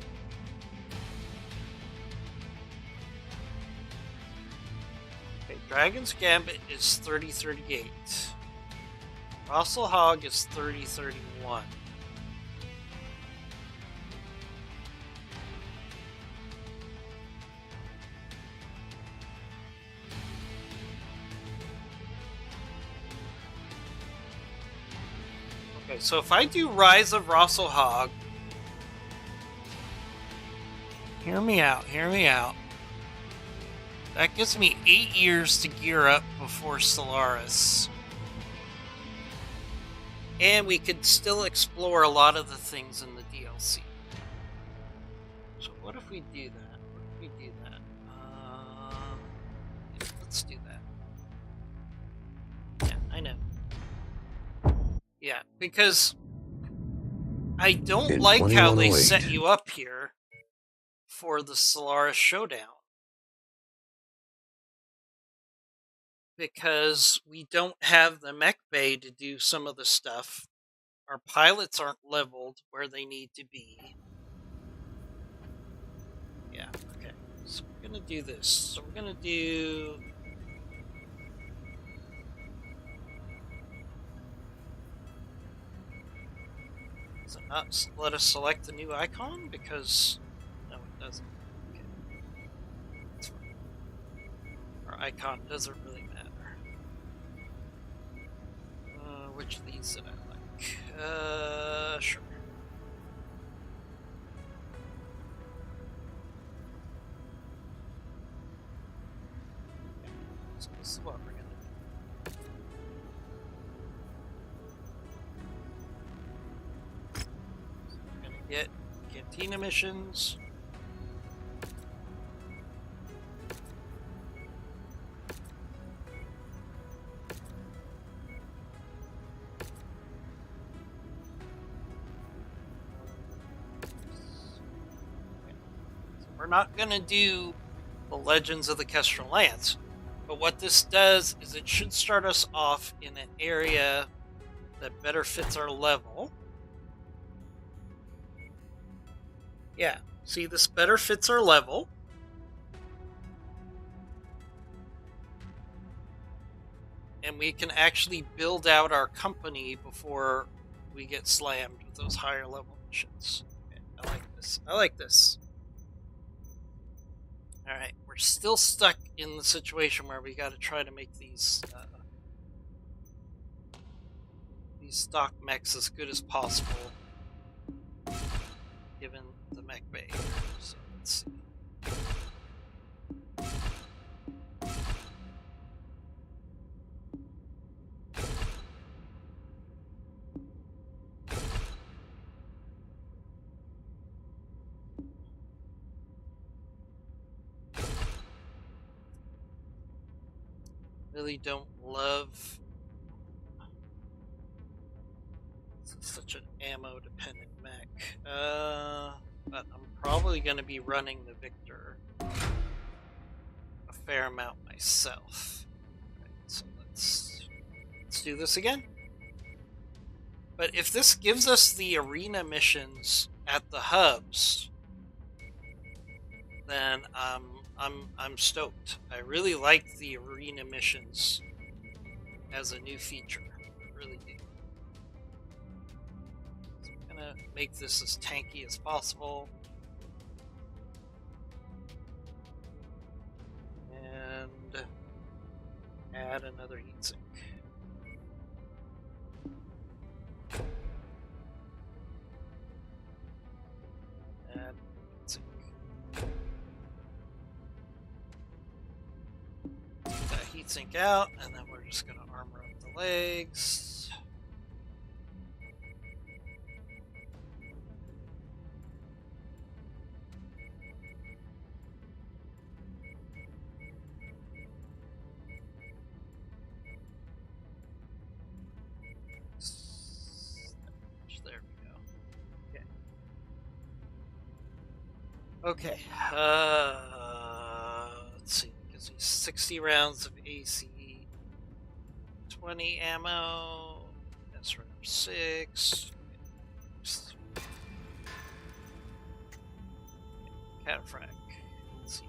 Okay, Dragon's Gambit is 3038. Russell Hogg is 3031. Okay, so if I do Rise of Russell Hogg, hear me out, hear me out. That gives me 8 years to gear up before Solaris. And we could still explore a lot of the things in the DLC. So what if we do that? What if we do that? Yeah, let's do that. Yeah, I know. Yeah, because I don't like how they set you up here for the Solaris Showdown. Because we don't have the mech bay to do some of the stuff. Our pilots aren't leveled where they need to be. Yeah, okay. So we're going to do this. So we're going to do... Does it not let us select the new icon? Because... No, it doesn't. Okay. That's fine. Our icon doesn't really matter. Which of these did I like? Sure. Okay. So this is what we're gonna do. So we're gonna get cantina missions. We're not going to do the Legends of the Kestrel Lance, but what this does is it should start us off in an area that better fits our level. Yeah, see, this better fits our level. And we can actually build out our company before we get slammed with those higher level missions. Okay, I like this. I like this. Alright, we're still stuck in the situation where we gotta try to make these stock mechs as good as possible, given the mech bay. So let's see. Really don't love such an ammo dependent mech. But I'm probably going to be running the Victor a fair amount myself. Right, so let's do this again. But if this gives us the arena missions at the hubs, then I'm stoked. I really like the arena missions as a new feature. I really do. So I'm gonna make this as tanky as possible. And add another heatsink. Add heatsink. Take that heatsink out, and then we're just gonna armor up the legs. Okay. Let's see. Gives me 60 rounds of AC, 20 ammo, SRM 6. Cataphrag. Let's see.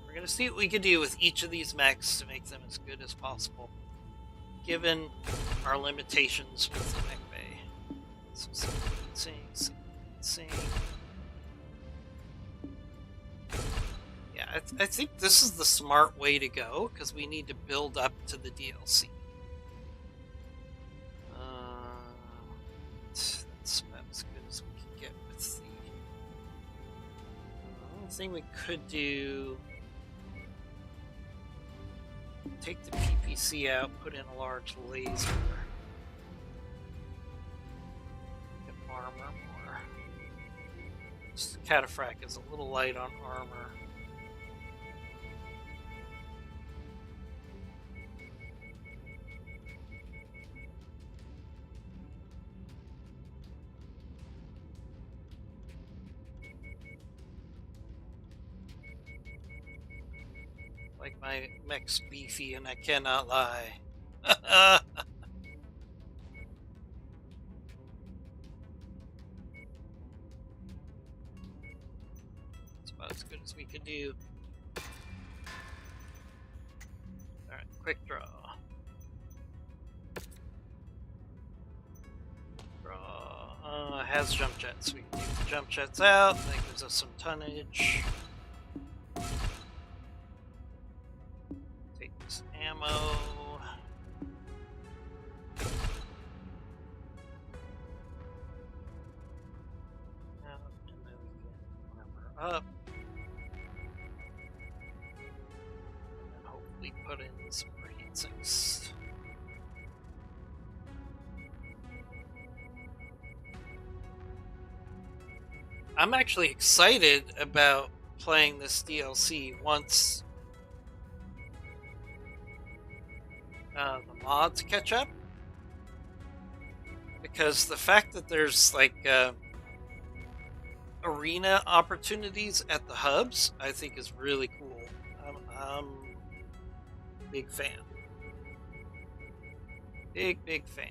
We're gonna see what we can do with each of these mechs to make them as good as possible, given our limitations with the mech bay. So, sing. Yeah, I think this is the smart way to go, because we need to build up to the DLC. That's about as good as we can get with the... The only thing we could do... Take the PPC out, put in a large laser. Get armor more. This Cataphrag is a little light on armor. Like my mech's beefy and I cannot lie. That's about as good as we could do. Alright, quick draw. Has jump jets. We can take the jump jets out. That gives us some tonnage. Take this ammo. And then we can armor up. And hopefully put in some more heat sinks. I'm actually excited about playing this DLC once the mods catch up, because the fact that there's like arena opportunities at the hubs, I think is really cool. I'm a big fan. Big fan.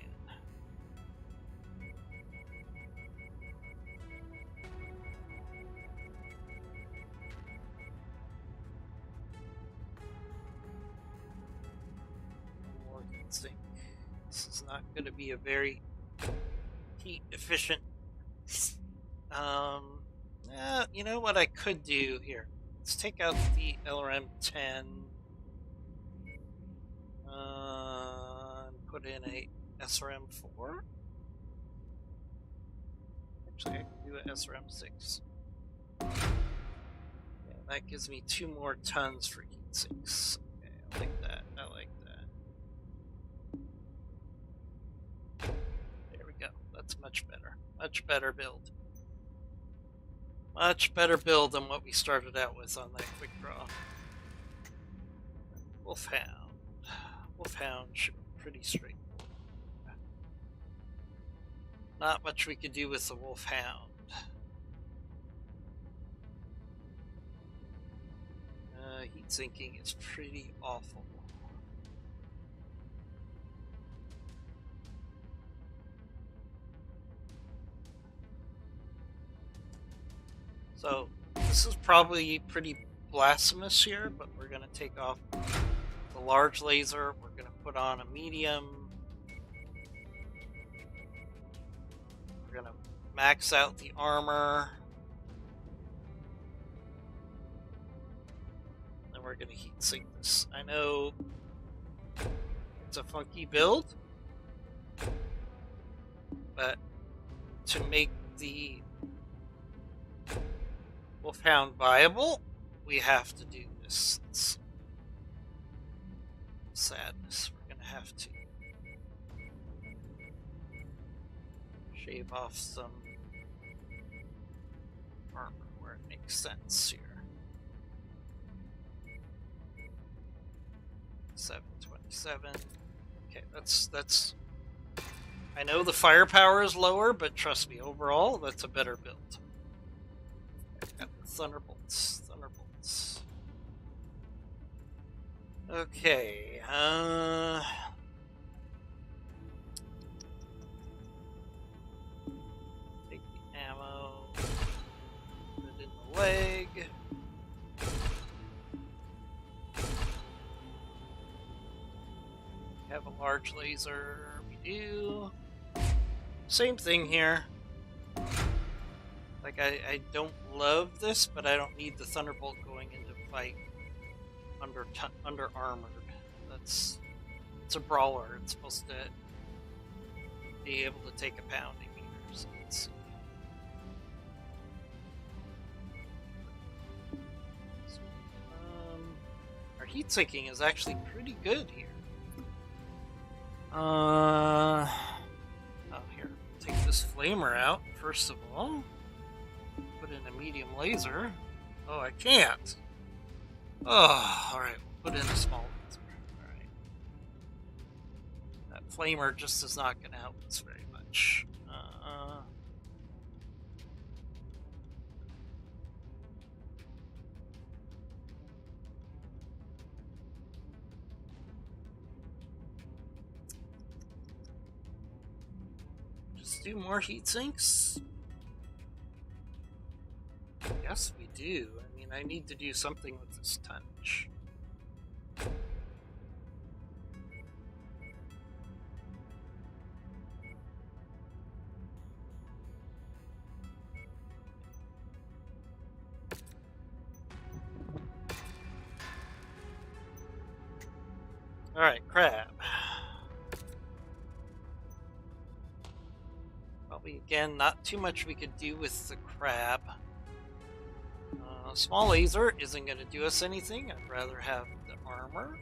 This is not going to be a very heat efficient. You know what I could do here? Let's take out the LRM-10 and put in a SRM-4. Actually, I can do an SRM-6. Yeah, that gives me 2 more tons for heat sinks. Okay, I like that. I like that. There we go. That's much better. Much better build. Much better build than what we started out with on that quick draw. Wolfhound. Wolfhound should be pretty straightforward. Not much we could do with the Wolfhound. Heat sinking is pretty awful. So, this is probably pretty blasphemous here, but we're going to take off the large laser, we're going to put on a medium, we're going to max out the armor, and we're going to heat sink this. I know it's a funky build, but to make the Wolfhound viable, we have to do this. It's sadness. We're gonna have to shave off some armor where it makes sense here. 727. Okay, that's. I know the firepower is lower, but trust me, overall, that's a better build. Got the Thunderbolts. Thunderbolts. Okay. Take the ammo. Put it in the leg. Have a large laser. We do. Same thing here. Like, I don't love this, but I don't need the Thunderbolt going into fight under armored. It's a brawler. It's supposed to be able to take a pounding here. So let's see. Our heat sinking is actually pretty good here. Oh, here. Take this flamer out first of all. Put in a medium laser. Oh, I can't. Oh, alright. We'll put in a small laser. Alright. That flamer just is not going to help us very much. Just do more heat sinks. Yes, we do. I mean, I need to do something with this tonnage. Alright, crab. Probably, again, not too much we could do with the crab. Small laser isn't going to do us anything. I'd rather have the armor.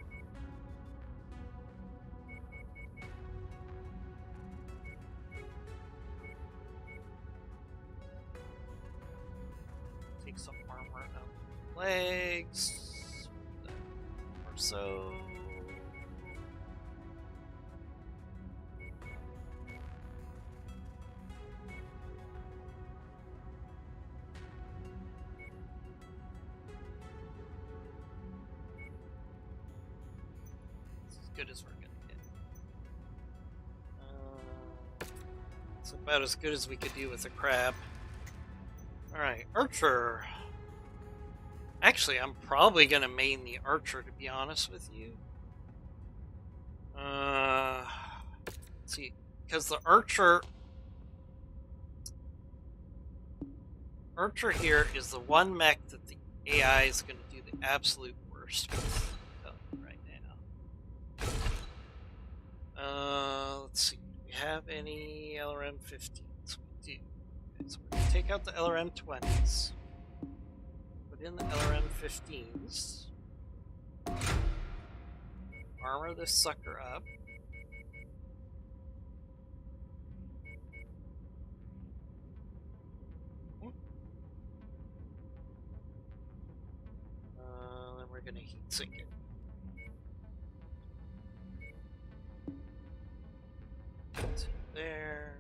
Take some armor out of the legs. Or so. Good as we're gonna get. It's about as good as we could do with a crab. Alright, Archer. Actually, I'm probably gonna main the Archer, to be honest with you. Let's see, because the Archer here is the one mech that the AI is gonna do the absolute worst with. Let's see. Do we have any LRM 15s? We do. Okay, so we're going to take out the LRM 20s. Put in the LRM 15s. Armor this sucker up. Then we're going to heat sink it. There.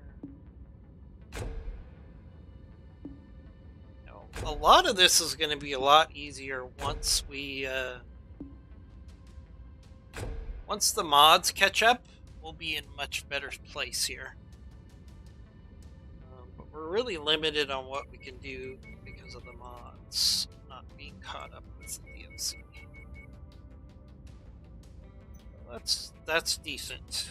Now, a lot of this is going to be a lot easier once we, once the mods catch up. We'll be in much better place here. But we're really limited on what we can do because of the mods not being caught up with the DLC. That's decent.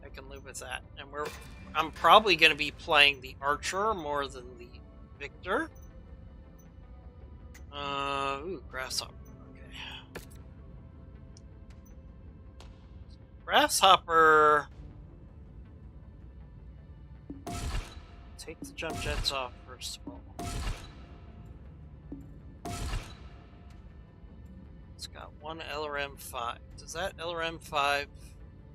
I can live with that. And I'm probably going to be playing the Archer more than the Victor. Ooh, Grasshopper. Okay. Grasshopper. Take the jump jets off first of all. It's got one LRM5. Does that LRM5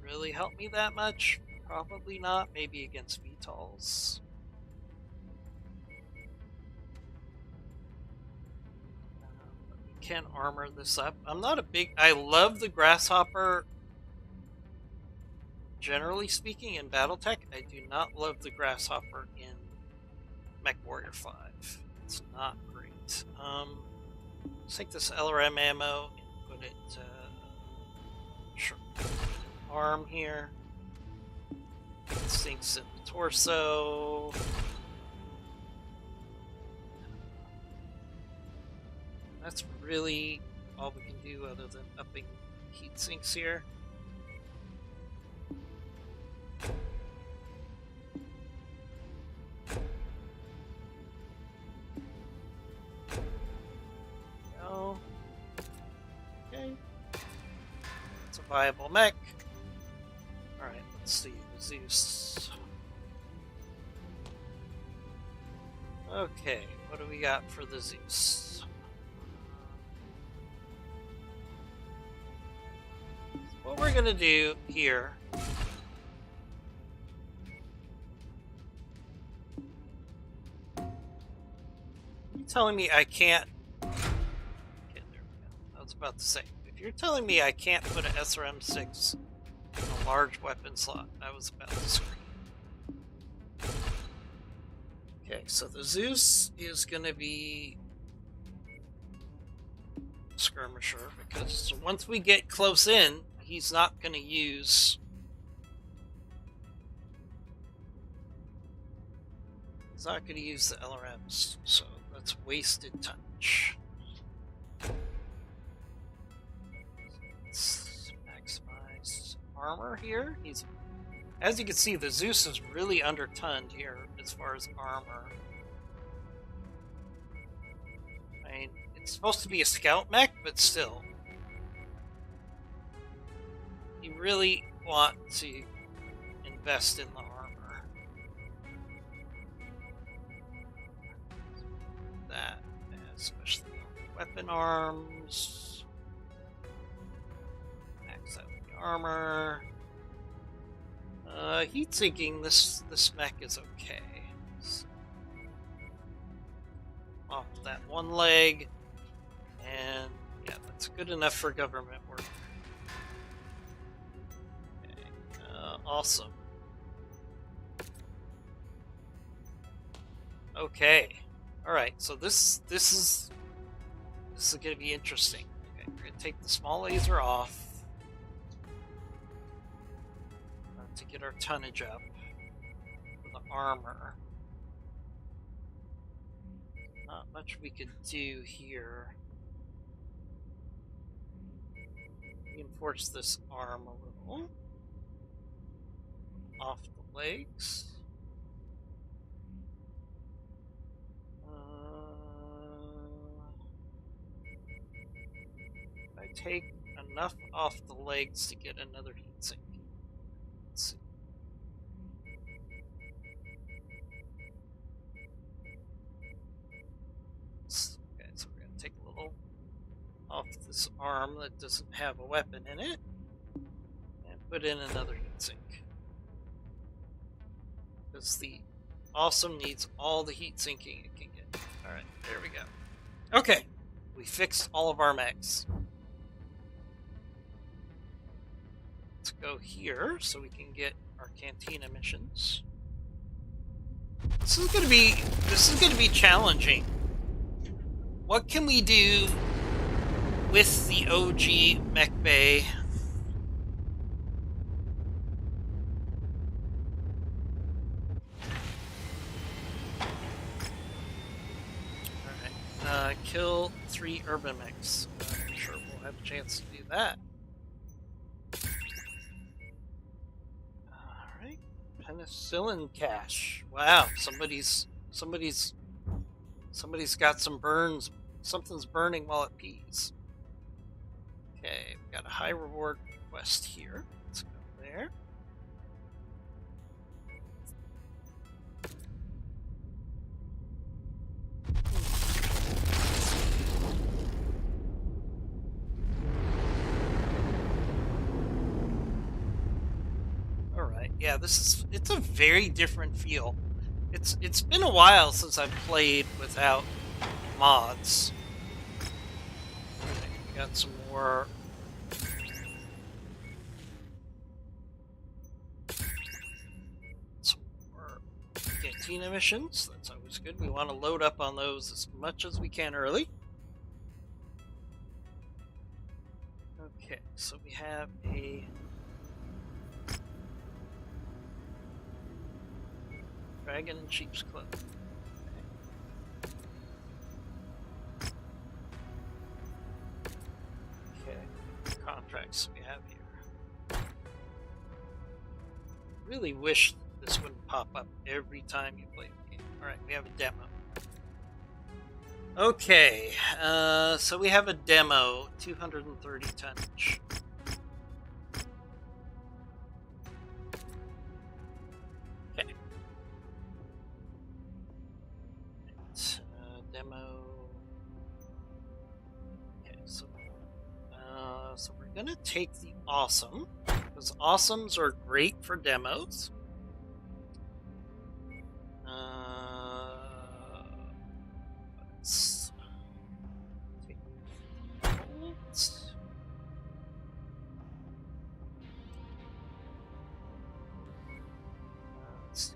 really help me that much? Probably not. Maybe against VTOLs. We can armor this up. I'm not a big... I love the Grasshopper generally speaking, in BattleTech, I do not love the Grasshopper in MechWarrior 5. It's not great. Let's take this LRM ammo and put it sure, arm here. It sinks in the torso. That's really all we can do other than upping heat sinks here. No. Okay. It's a viable mech. Alright, let's see. Zeus. Okay, what do we got for the Zeus? What we're gonna do here you're telling me I can't okay, there we go. I was about to say, if you're telling me I can't put an SRM-6 in a large weapon slot, I was about to scream. Okay, so the Zeus is gonna be skirmisher because once we get close in, he's not going to use. He's not going to use the LRMs, so that's wasted touch. Let's maximize armor here. He's, as you can see, the Zeus is really undertonned here as far as armor. I mean, it's supposed to be a scout mech, but still. You really want to invest in the armor. That, especially weapon arms. Max out the armor. Heat sinking, this mech is okay. So, off that one leg, and yeah, that's good enough for government work. Awesome. Okay. All right. So this is going to be interesting. Okay, we're going to take the small laser off to get our tonnage up for the armor. Not much we could do here. Reinforce this arm a little. Off the legs. I take enough off the legs to get another heatsink. Let's see. Okay, so we're going to take a little off this arm that doesn't have a weapon in it and put in another heatsink. Because the Awesome needs all the heat sinking it can get. Alright, there we go. Okay, we fixed all of our mechs. Let's go here so we can get our Cantina missions. This is gonna be challenging. What can we do with the OG mech bay? Kill 3 urban mechs. I'm sure we'll have a chance to do that. Alright. Penicillin cache. Wow, somebody's got some burns. Something's burning while it pees. Okay, we got a high reward quest here. Let's go there. Yeah, it's a very different feel. It's been a while since I've played without mods. Okay, we got some more cantina missions. That's always good. We want to load up on those as much as we can early. Okay, so we have a dragon in sheep's clothing. Okay, contracts we have here. Really wish this wouldn't pop up every time you play the game. Alright, we have a demo. Okay, so we have a demo, 230 tonnage. Okay. Demo. Okay, so we're gonna take the awesome, because awesomes are great for demos. Let's take bolts. Let's see.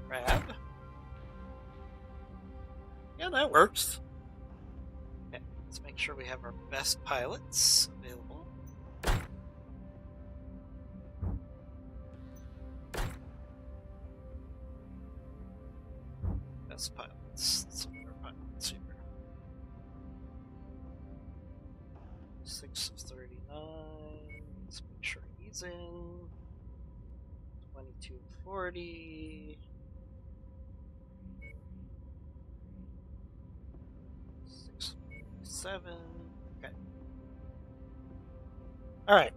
Grab. Yeah, that works. Okay, let's make sure we have our best pilots available. Best pilots. Let's look at our pilots here. 6 of 39. Let's make sure he's in. 22 of 40. 6 of 7. Okay. Alright.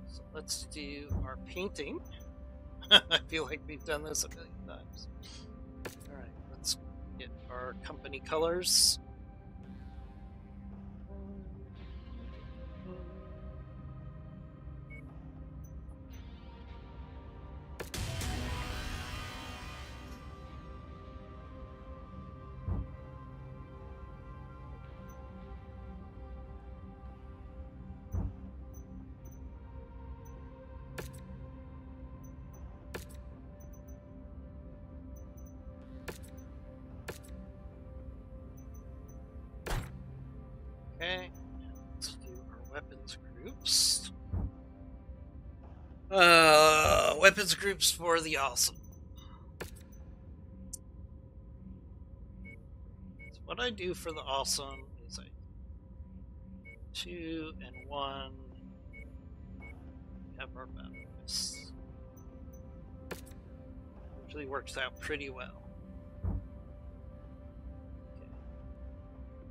So let's do our painting. I feel like we've done this a million times. Alright, let's get our company colors. Okay, let's do our weapons groups. Weapons groups for the awesome. So what I do for the awesome is I 2 and 1 have our values. Usually works out pretty well.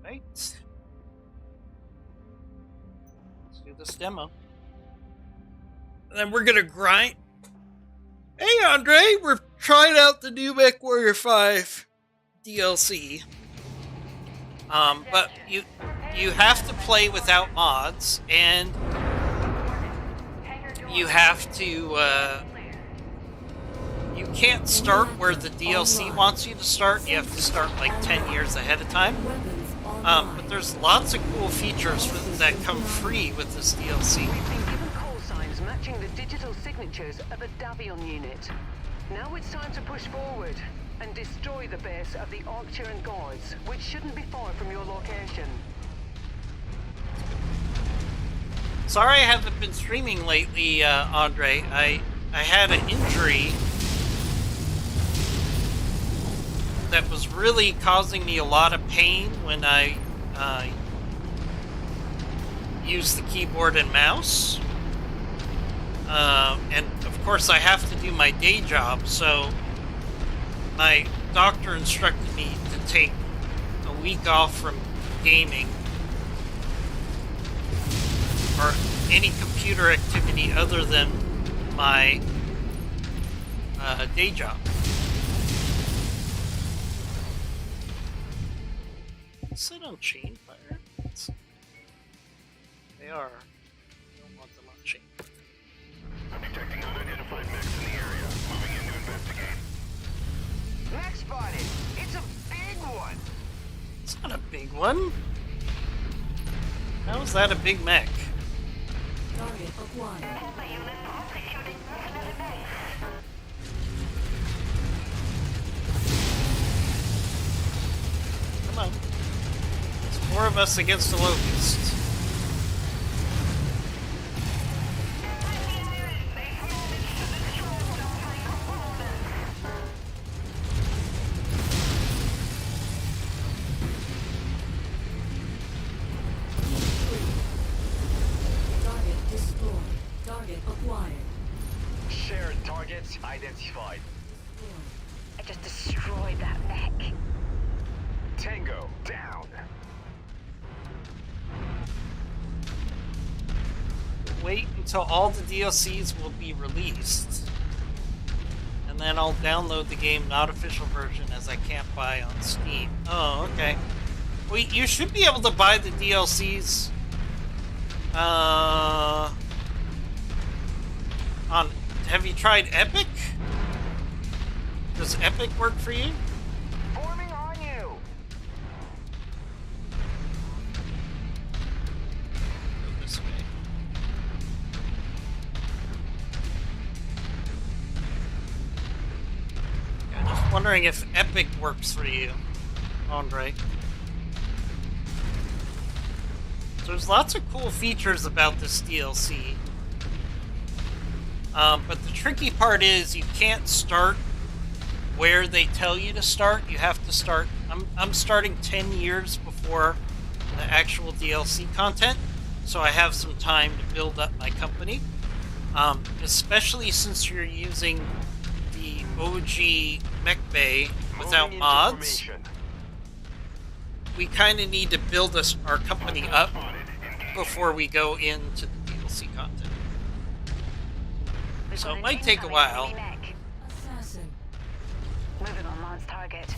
Okay. Right. Do this demo. And then we're gonna grind. Hey Andre, we're trying out the new MW5 DLC. But you have to play without mods, and you have to you can't start where the DLC wants you to start. You have to start like 10 years ahead of time. But there's lots of cool features that come free with this DLC. We've been given call signs matching the digital signatures of a Davion unit. Now it's time to push forward and destroy the base of the Arcturian guards, which shouldn't be far from your location. Sorry I haven't been streaming lately, Andre. I had an injury that was really causing me a lot of pain when I used the keyboard and mouse. And of course I have to do my day job, so my doctor instructed me to take a week off from gaming or any computer activity other than my day job. Sit on chain fire. They are. I don't want them on chain fire. I'm detecting unidentified mechs in the area. Moving in to investigate. Mech spotted. It's a big one. It's not a big one. How is that a big mech? Target acquired. acquired. Come on. It's 4 of us against the Locust. Target destroyed. Target acquired. Shared targets identified. I just destroyed that mech. Tango down. Wait until all the DLCs will be released. And then I'll download the game, not official version, as I can't buy on Steam. Oh, okay. Well, you should be able to buy the DLCs on... Have you tried Epic? Does Epic work for you? Forming on you. Go this way. Yeah, just wondering if Epic works for you, Andre. There's lots of cool features about this DLC. But the tricky part is you can't start where they tell you to start. You have to start... I'm starting 10 years before the actual DLC content, so I have some time to build up my company. Especially since you're using the OG mech bay without mods. We kind of need to build our company up before we go into the DLC content. So it might take a while. Assassin. Moving on Lance target.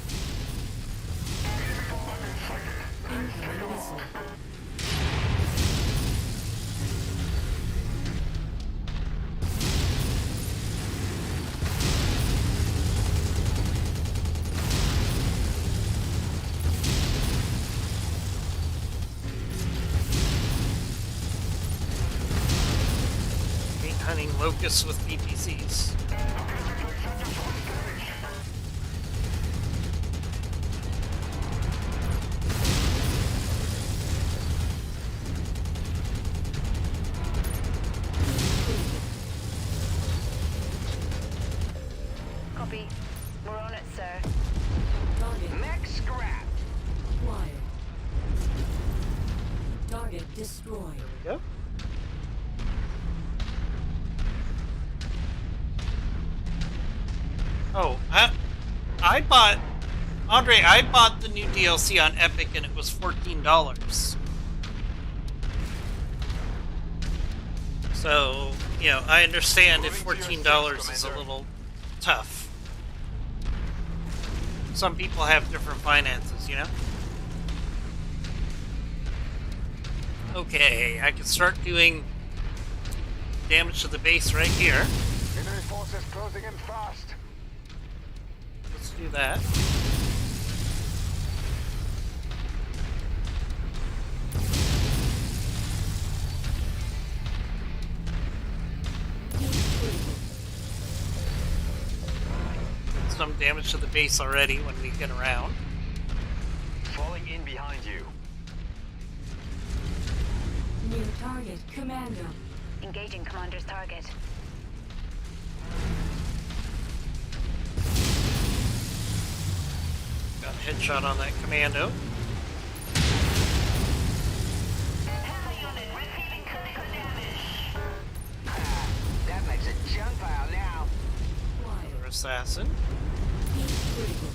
Incoming missile. Hate hunting locusts with BPCs. Copy. We're on it, sir. Target Mech scrap. acquired. Target destroyed. Yep. Oh, I bought... Andre, I bought the new DLC on Epic and it was $14. So, you know, I understand if $14 is a little tough. Some people have different finances, you know? Okay, I can start doing damage to the base right here. Enemy forces closing in fast. Let's do that. Some damage to the base already when we get around. Falling in behind you. New target, Commando. Engaging commander's target. Got a headshot on that commando. That makes a junk pile now. Acquired. Assassin. Heat critical.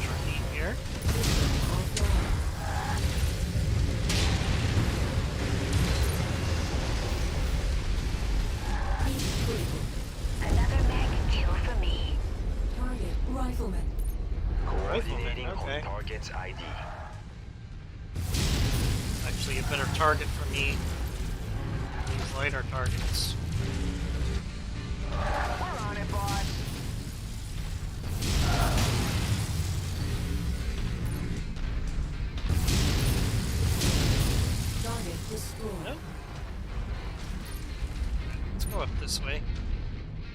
Try here. System offline. Heat critical. Another mech kill for me. Target rifleman. Coordinating okay. on target's ID. Actually, a better target for me. These lighter targets. We're on it, boss. this way.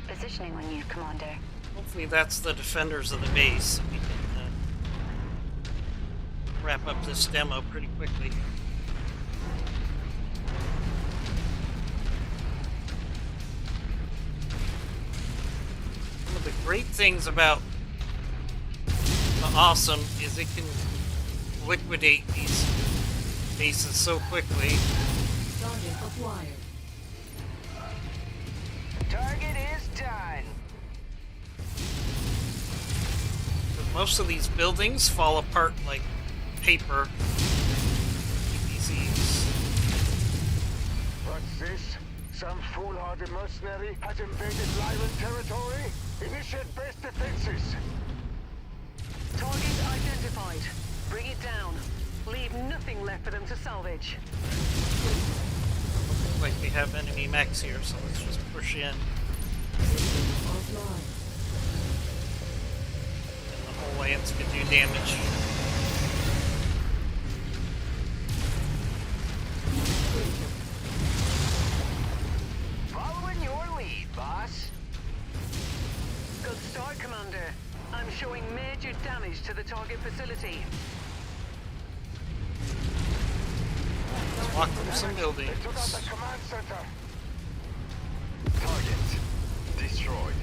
Positioning when you, Commander. Hopefully that's the defenders of the base. So we can wrap up this demo pretty quickly. One of the great things about the Awesome is it can liquidate these bases so quickly. Target acquired. Target is done. Most of these buildings fall apart like paper. PCs. What's this? Some foolhardy mercenary has invaded Lyran territory? Initiate base defenses. Target identified. Bring it down. Leave nothing left for them to salvage. Looks like we have enemy mechs here, so let's just push in. Offline. And the whole lance can do damage. Following your lead, boss. Good start, Commander. I'm showing major damage to the target facility. Let's walk through some buildings. They took out the command center. Target destroyed.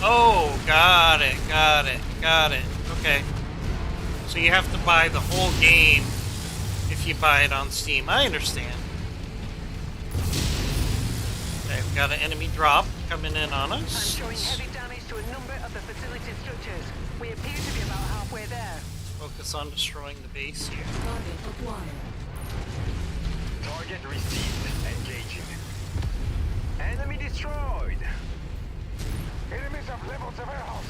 Oh, got it. Okay. So you have to buy the whole game if you buy it on Steam. I understand. Okay, we've got an enemy drop coming in on I'm us. showing heavy damage to a number of the facility structures. We appear to be about halfway there. Focus on destroying the base here. Target acquired. Target received. Engaging. Enemy destroyed. Enemies have leveled the warehouse.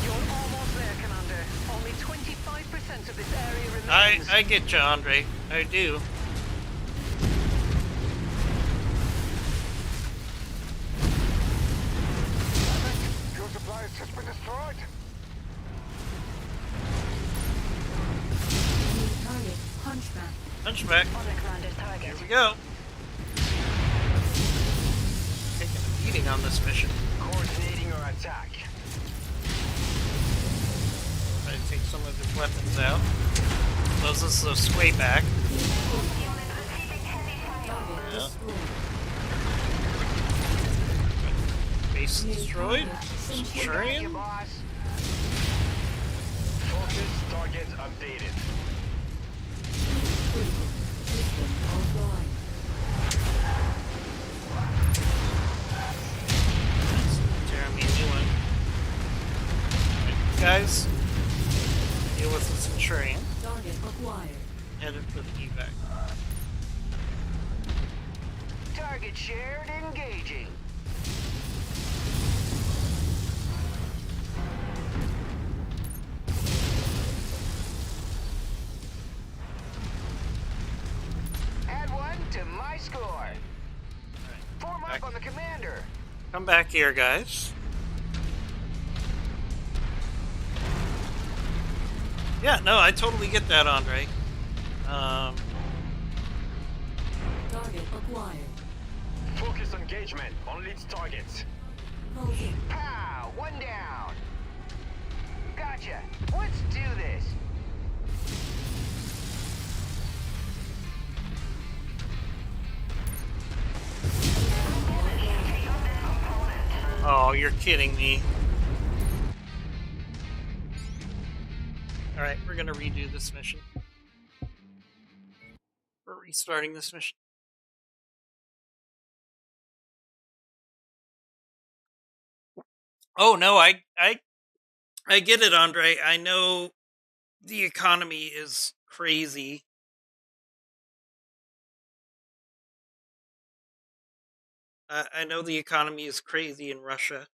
You're almost there, Commander. Only 25% of this area remains. I get you, Andre. I do. Fuel supplies has been destroyed. New target. Hunchback. Hunchback. On the Commander's target. Here we go. Taking a beating on this mission. Coordinating our attack. Try to take some of his weapons out. Close this sway back. Target Yeah. destroyed. Base New destroyed. target. You Centurion. boss. Focus target updated. Critical. System offline. Jeremy, new one. Right, guys, deal with the Centurion. Target acquired. Headed for the evac. Target shared. Engaging. Add one to my score. Form Back. up on the commander. Come back here, guys. Yeah, no, I totally get that, Andre. Target acquired. Focus engagement on lead targets. Closing. Pow! One down. Gotcha. Let's do this. Oh, you're kidding me. Alright, we're gonna redo this mission. We're restarting this mission. Oh no, I get it, Andre. I know the economy is crazy. I know the economy is crazy in Russia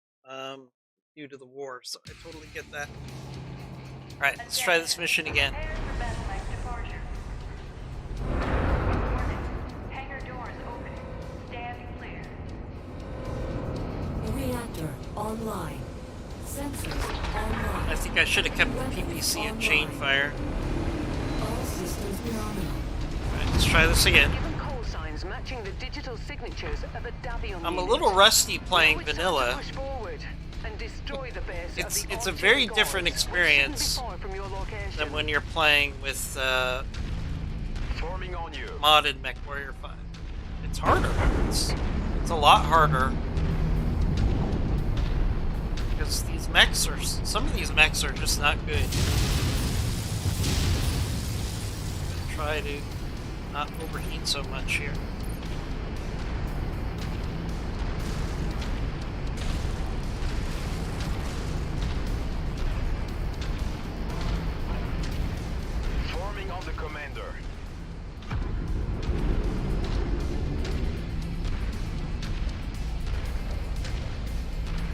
due to the war, so I totally get that. Alright, let's try this mission again. Prepare for battle departure. online. Sensors online. I think I should have kept the PPC at chain fire. All systems nominal. Alright, let's try this again. Given call signs matching the digital signatures of a Davion I'm a unit, little rusty playing now it's time to vanilla. push forward and destroy the base of the It's a Orchid very Gods, different which shouldn't be experience far from your location. than when you're playing with Forming on you. modded MechWarrior 5. It's harder. It's a lot harder. Because these mechs are... Some of these mechs are just not good. Try to not overheat so much here. Forming on the commander.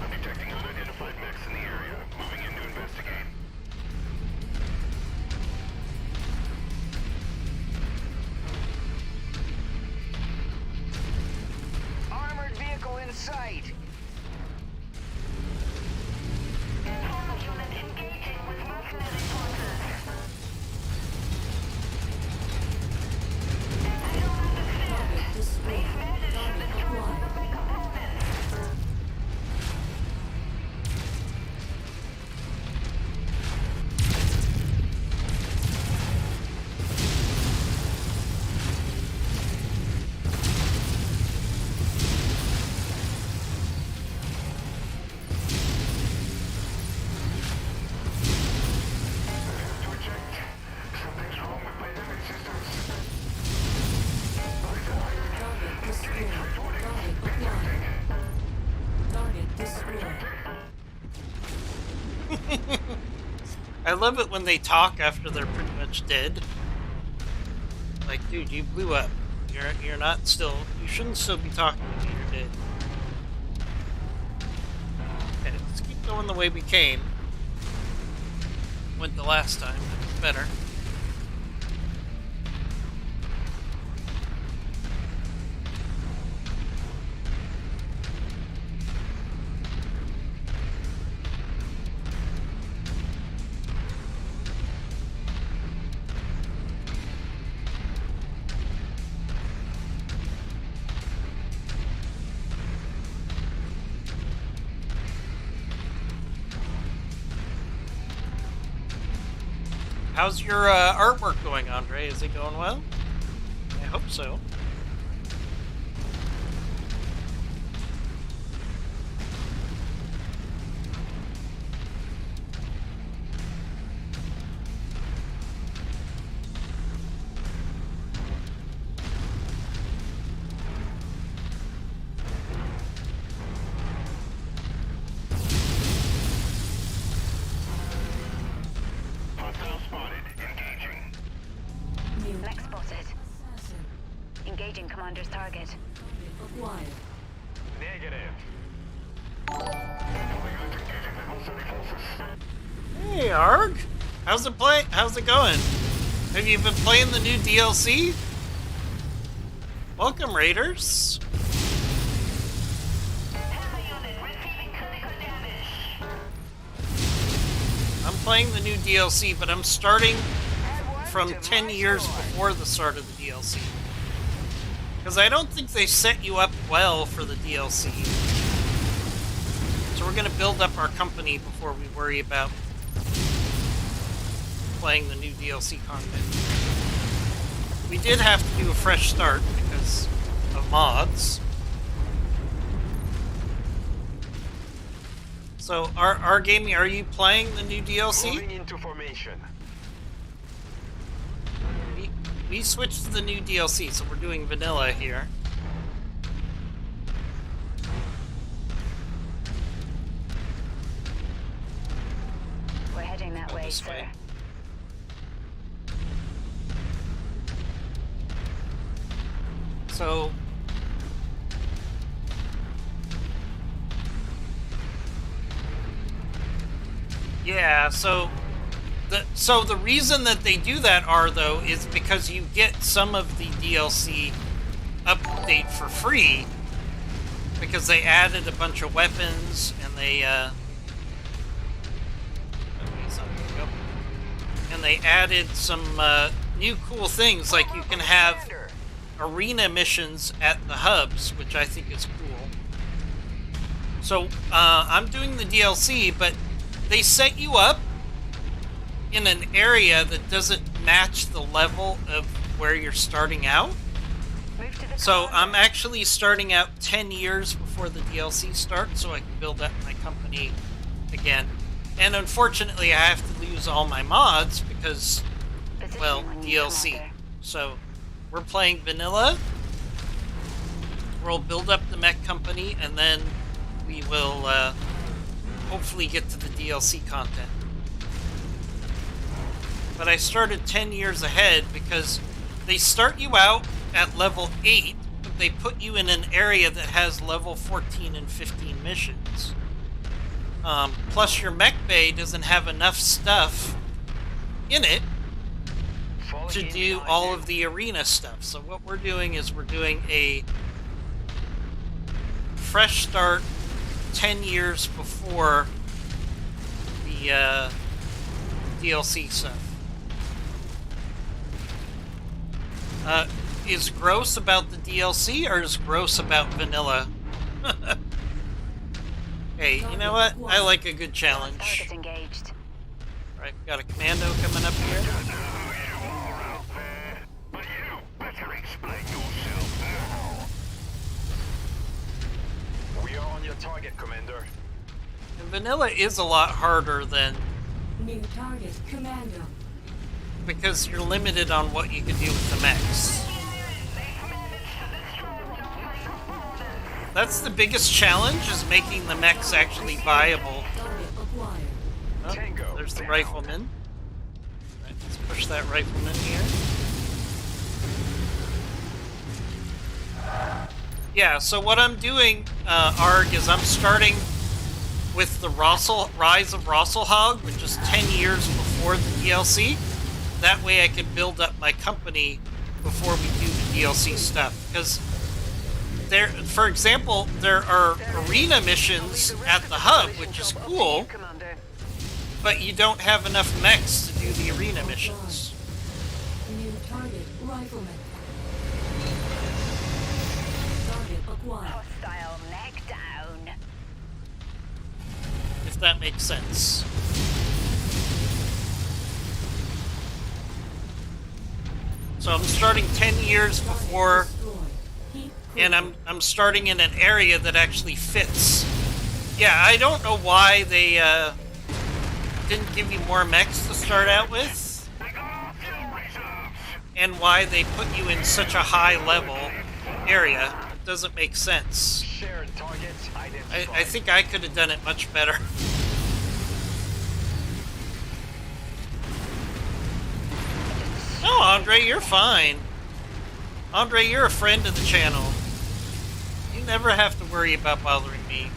I'm detecting unidentified mechs in the area. Moving in to investigate. Armored vehicle in sight. Target destroyed. Target acquired. Something's wrong with my image systems. Target destroyed. Target acquired. Target destroyed. I love it when they talk after they're pretty much dead. Like, dude, you blew up. You're not still... You shouldn't still be talking to me. You're dead. Okay, let's keep going the way we came. Went the last time. That was better. How's your artwork going, Andre? Is it going well? I hope so. Hostile spotted. Engaging. New Mech spotted. assassin. Engaging commander's target. Target acquired. Negative. Hey, Arg! How's it play? How's it going? Have you been playing the new DLC? Welcome, Raiders. I'm playing the new DLC, but I'm starting from 10 years before the start of the DLC. Because I don't think they set you up well for the DLC. So we're going to build up our company before we worry about playing the new DLC content. We did have to do a fresh start because of mods. So, our gaming, are you playing the new DLC? Moving into formation. We switched to the new DLC, so we're doing vanilla here. We're heading that way, This sir. way. So... Yeah, so the reason that they do that though is because you get some of the DLC update for free because they added a bunch of weapons, and they added some new cool things, like you can have arena missions at the hubs, which I think is cool. So I'm doing the DLC, but they set you up in an area that doesn't match the level of where you're starting out. So I'm actually starting out 10 years before the DLC starts, so I can build up my company again. And unfortunately, I have to lose all my mods because, well, DLC. So we're playing vanilla. We'll build up the mech company, and then we will hopefully get to the DLC content. But I started 10 years ahead because they start you out at level 8, but they put you in an area that has level 14 and 15 missions. Plus your mech bay doesn't have enough stuff in it to do all of the arena stuff. So what we're doing is we're doing a fresh start 10 years before the DLC stuff. Is gross about the DLC or is gross about vanilla? Hey, you know what? I like a good challenge. Target engaged. Alright, got a commando coming up here. But you better explain yourself now. We are on your target, Commander. And vanilla is a lot harder than... New target, Commando. because you're limited on what you can do with the mechs. That's the biggest challenge, is making the mechs actually viable. Oh, there's the rifleman. Right, let's push that rifleman here. Yeah, so what I'm doing, Arg, is I'm starting with the Rise of Rosselhog, which is 10 years before the DLC. That way I can build up my company before we do the DLC stuff. Because, there, for example, there are arena missions at the hub, which is cool, but you don't have enough mechs to do the arena missions. New target, rifleman. Target acquired. Hostile mech down. If that makes sense. So I'm starting 10 years before, and I'm starting in an area that actually fits. Yeah, I don't know why they didn't give you more mechs to start out with, and why they put you in such a high level area. It doesn't make sense. I think I could have done it much better. No, Andre, you're fine. Andre, you're a friend of the channel. You never have to worry about bothering me.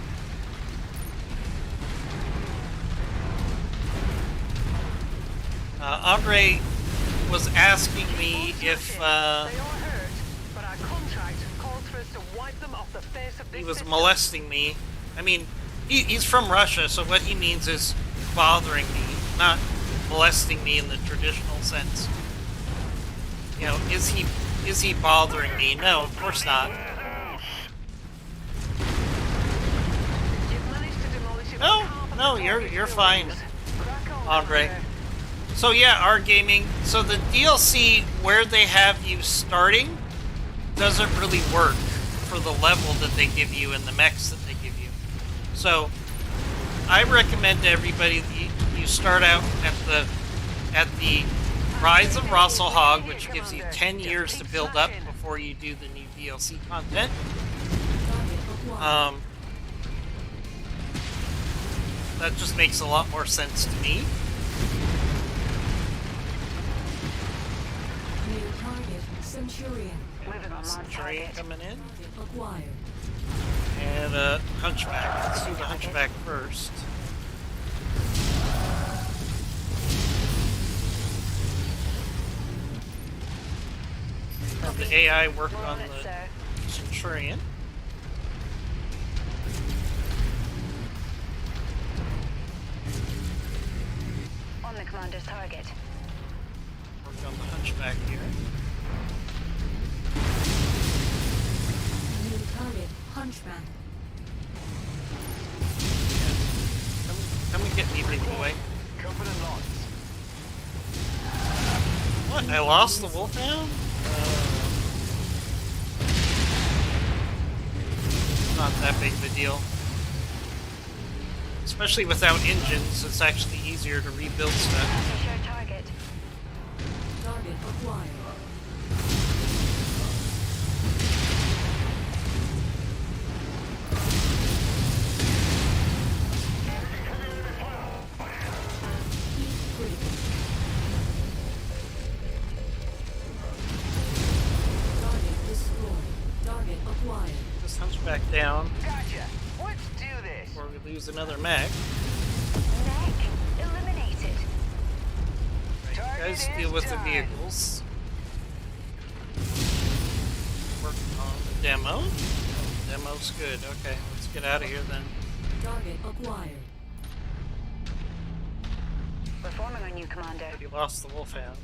Andre was asking me if he was molesting me. I mean, he's from Russia, so what he means is bothering me, not molesting me in the traditional sense. You know, is he bothering me? No, of course not. No, you're fine, Andre. So yeah, our gaming. So the DLC where they have you starting doesn't really work for the level that they give you and the mechs that they give you. So I recommend to everybody that you start out at the Rise of Rosselhog, which gives you 10 years to build up before you do the new DLC content. That just makes a lot more sense to me. New target, Centurion. Centurion coming in. Acquired. And Hunchback. Let's do the Hunchback first. Have the AI work on the Centurion. the commander's target. Work on the hunchback here. New target, Hunchback. Come and get me, big boy. Confident lost. What? I lost the wolfhound? Not that big of a deal. Especially without engines, it's actually easier to rebuild stuff. Secure target. Target acquired. Heat critical. Target destroyed. Target acquired. This hunchback down Gotcha. Let's do this. before we lose another mech. Mech eliminated. Right, you guys Target deal is with the done. vehicles. Work on the demo. Oh, the demo's good. Okay, let's get out of here then. Target acquired. We're forming our new commander. You lost the wolfhound.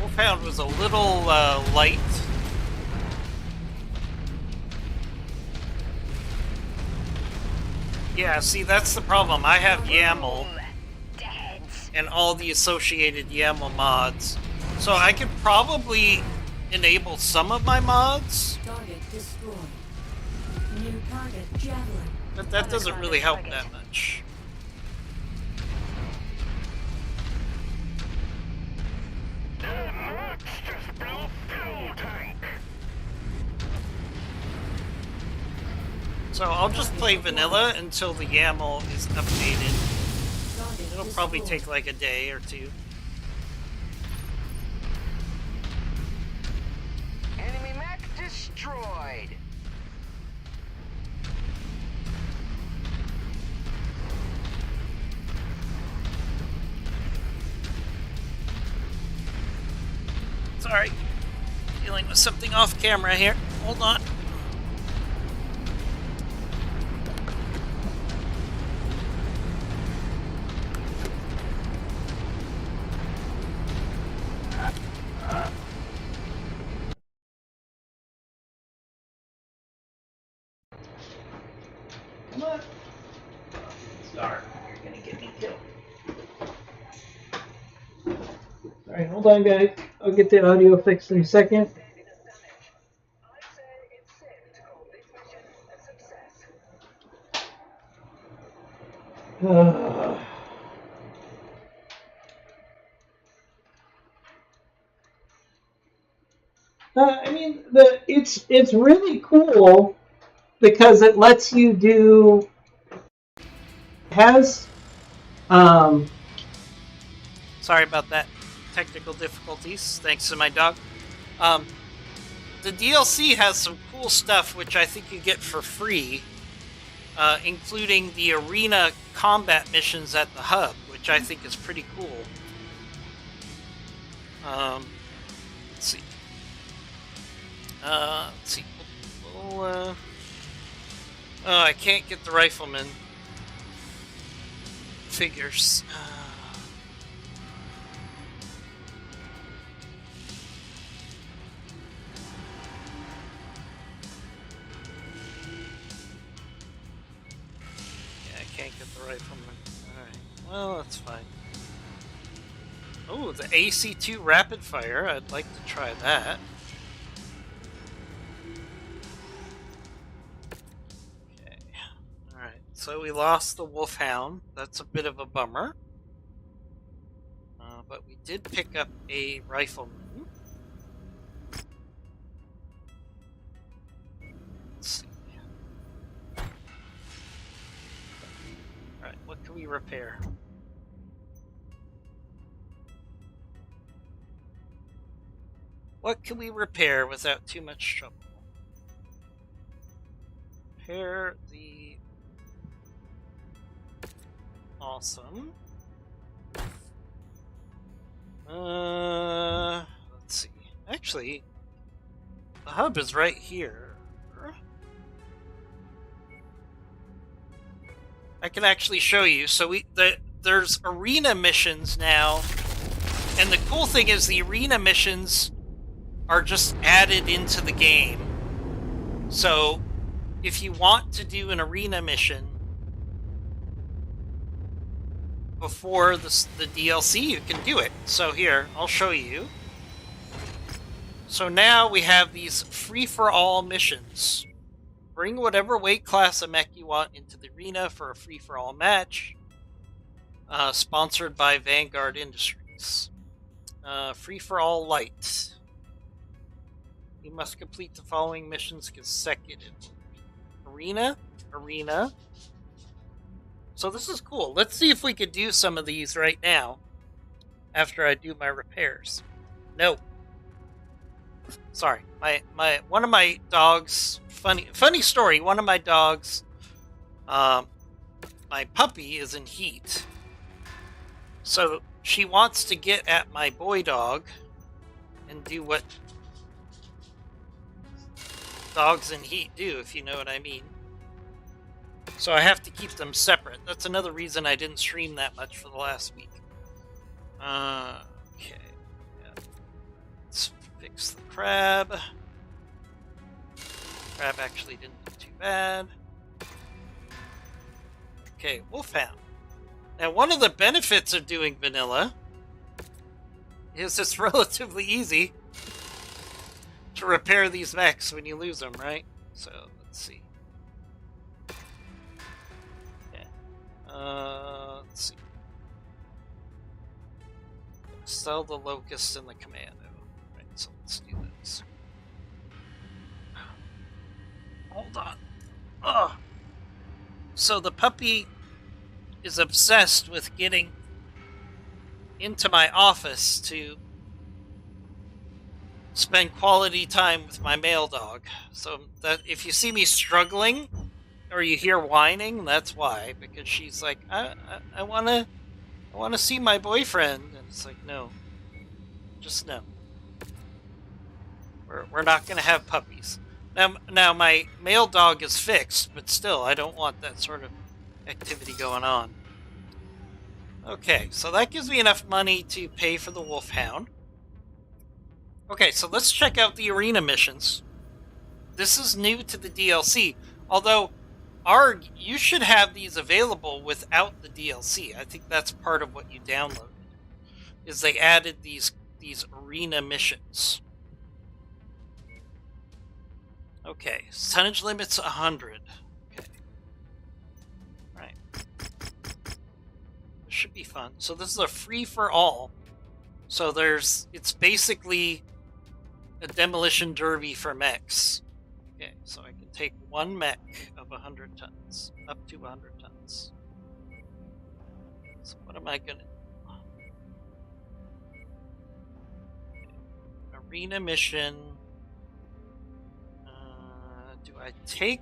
Wolfhound was a little light. Yeah, see, that's the problem. I have YAML Dead. and all the associated YAML mods. So I could probably enable some of my mods, Target destroyed. New target, Javelin. but that doesn't really help that much. So I'll just play vanilla until the YAML is updated. Target It'll probably destroyed. take like a day or two. Enemy mech destroyed. Sorry. Dealing with something off camera here. Hold on. Come on. Start. You're gonna get me killed. Alright, hold on guys. I'll get the audio fixed in a second. I mean, it's really cool because it lets you do has Sorry about that. Technical difficulties. Thanks to my dog. The DLC has some cool stuff which I think you get for free, including the arena combat missions at the hub, which I think is pretty cool. Let's see. Let's see. Oh, I can't get the rifleman figures. Yeah, I can't get the rifleman. Alright, well, that's fine. Oh, the AC2 rapid fire. I'd like to try that. Okay. Alright, so we lost the wolfhound. That's a bit of a bummer. But we did pick up a rifleman. Let's see. Alright, what can we repair? What can we repair without too much trouble? Repair the... Awesome. Let's see. Actually, the hub is right here. I can actually show you. So there's arena missions now, and the cool thing is the arena missions are just added into the game. So if you want to do an arena mission before the DLC, you can do it. So here, I'll show you. So now we have these free-for-all missions. Bring whatever weight class of mech you want into the arena for a free-for-all match. Sponsored by Vanguard Industries. Free-for-all light. You must complete the following missions consecutively. Arena. So this is cool. Let's see if we could do some of these right now after I do my repairs. No. Sorry. One of my dogs, funny story, one of my dogs, my puppy is in heat. So she wants to get at my boy dog and do what dogs in heat do, if you know what I mean. So I have to keep them separate. That's another reason I didn't stream that much for the last week. Okay. Yeah. Let's fix the crab. Crab actually didn't do too bad. Okay, Wolfhound. Now, one of the benefits of doing vanilla is it's relatively easy to repair these mechs when you lose them, right? So, let's see. Let's see. Sell the Locust and the Commando. Right, so let's do this. Hold on. Ugh. So the puppy is obsessed with getting into my office to spend quality time with my male dog. So that if you see me struggling or you hear whining, that's why, because she's like, I want to see my boyfriend, and it's like, no, just no. We're not going to have puppies. Now my male dog is fixed, but still, I don't want that sort of activity going on. Okay, so that gives me enough money to pay for the Wolfhound. Okay, so let's check out the arena missions. This is new to the DLC, although you should have these available without the DLC. I think that's part of what you downloaded, is they added these arena missions. Okay, tonnage limit's 100. Okay. Right. This should be fun. So this is a free-for-all. So it's basically a demolition derby for mechs. Okay, so I can take one mech of 100 tons, up to 100 tons. So what am I gonna do? Okay. Arena mission. Do I take...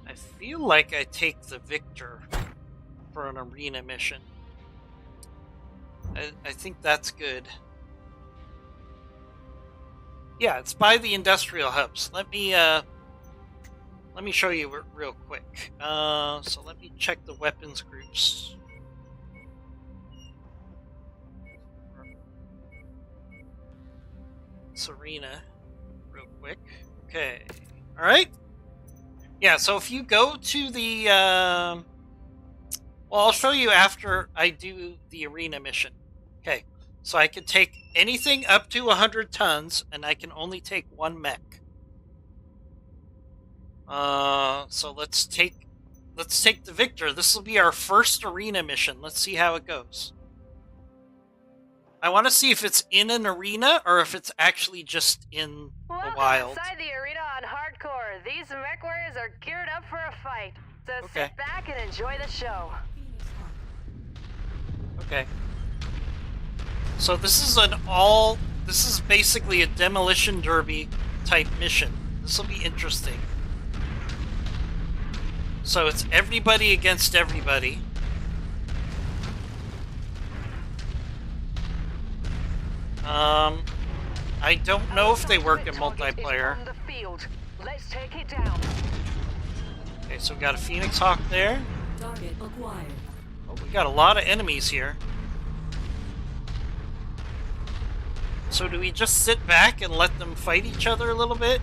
I feel like I take the Victor for an arena mission. I think that's good. Yeah, it's by the industrial hubs. Let me show you real quick. So let me check the weapons groups. Arena real quick. Okay. All right. Yeah, so if you go to the well, I'll show you after I do the arena mission. Okay. So I can take anything up to 100 tons, and I can only take one mech. So let's take the Victor. This will be our first arena mission. Let's see how it goes. I want to see if it's in an arena or if it's actually just in the wild. Welcome inside the arena on Hardcore. These mech warriors are geared up for a fight. So okay. Sit back and enjoy the show. Okay. So this is basically a demolition derby type mission. This will be interesting. So it's everybody against everybody. I don't know if they work in multiplayer. On the field. Let's take it down. Okay, so we got a Phoenix Hawk there. Target acquired. Oh, we got a lot of enemies here. So do we just sit back and let them fight each other a little bit?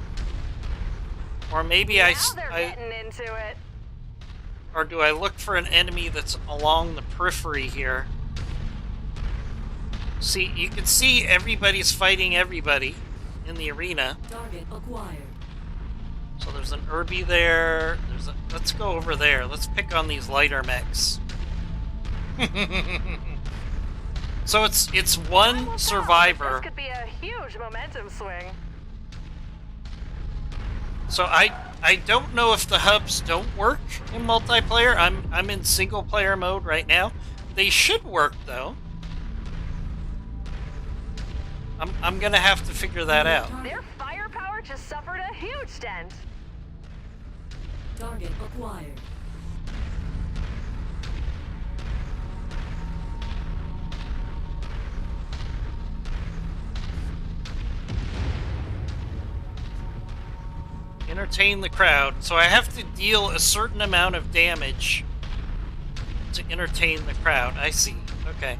Or maybe Now they're getting into it. Or do I look for an enemy that's along the periphery here? See, you can see everybody's fighting everybody in the arena. Target acquired. So there's an Irby there. Let's go over there. Let's pick on these lighter mechs. So it's one survivor. This could be a huge momentum swing. So I don't know if the hubs don't work in multiplayer. I'm in single player mode right now. They should work though. I'm gonna have to figure that out. Their firepower just suffered a huge dent. Target acquired. Entertain the crowd. So I have to deal a certain amount of damage to entertain the crowd. I see. Okay.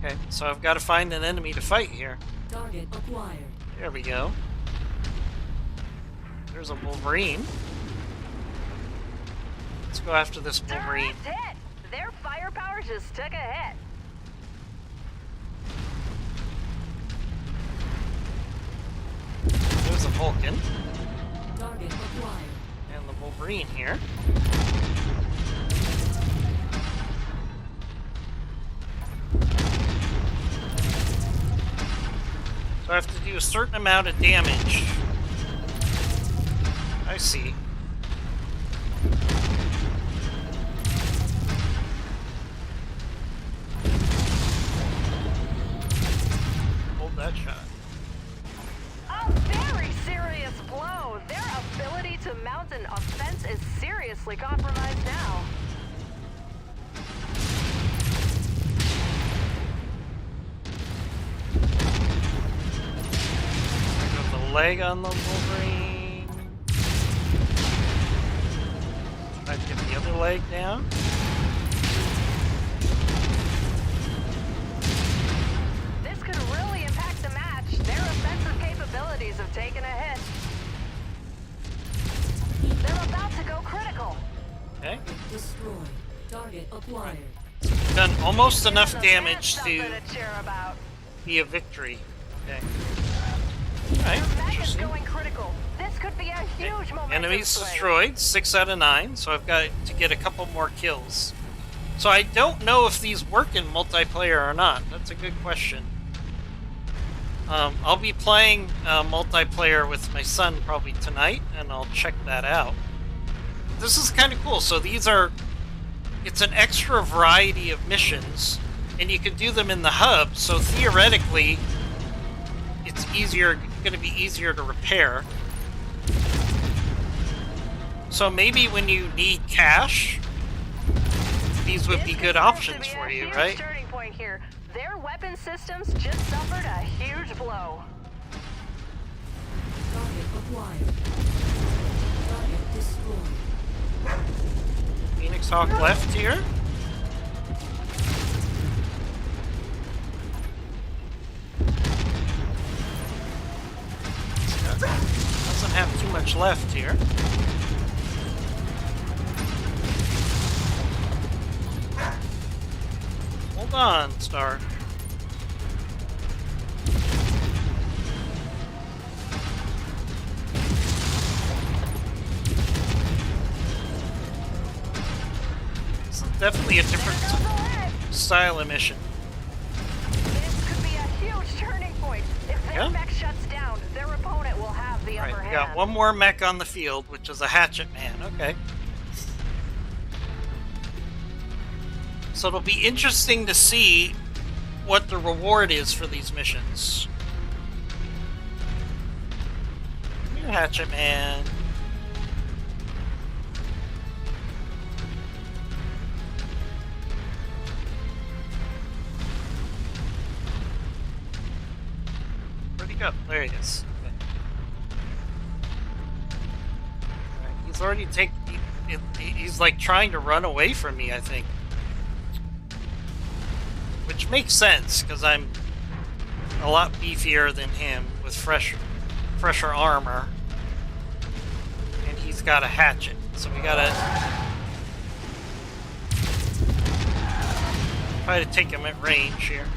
Okay, so I've got to find an enemy to fight here. Target acquired. There we go. There's a Wolverine. Let's go after this Wolverine. Direct hit. Their firepower just took a hit. There's a Vulcan. Target acquired. And the Wolverine here. So I have to do a certain amount of damage. I see. Hold that shot. A very serious blow. Their ability to mount an offense is seriously compromised now. Got the leg on the Wolverine. Try to get the other leg down. This could really impact the match. Their offensive capabilities have taken a hit. They're about to go critical. Okay. Destroyed. Target acquired. Done almost enough There's damage something to to cheer about. be a victory. Okay. Alright, The mech is interesting. going critical. This could be a huge momentum Enemies swing. destroyed, 6 out of 9, so I've got to get a couple more kills. So I don't know if these work in multiplayer or not. That's a good question. I'll be playing multiplayer with my son probably tonight, and I'll check that out. This is kind of cool. So these are... It's an extra variety of missions, and you can do them in the hub, so theoretically it's going to be easier to repair. So maybe when you need cash, these would be good options for you, right? Turning point here. Their weapon systems just suffered a huge blow. Target acquired. Target destroyed. Phoenix Hawk left here. Doesn't have too much left here. Hold on, Star. This is definitely a different style of mission. This could be a huge turning point. If their Yeah. mech shuts down, their opponent will have the upper Alright, we hand. got one more mech on the field, which is a Hatchet Man. Okay. So it'll be interesting to see what the reward is for these missions. Here, Hatchet Man. Where'd he go? There he is. Okay. Alright, He's already he's like trying to run away from me, I think. Which makes sense, because I'm a lot beefier than him with fresher armor. And he's got a hatchet, so we gotta try to take him at range here.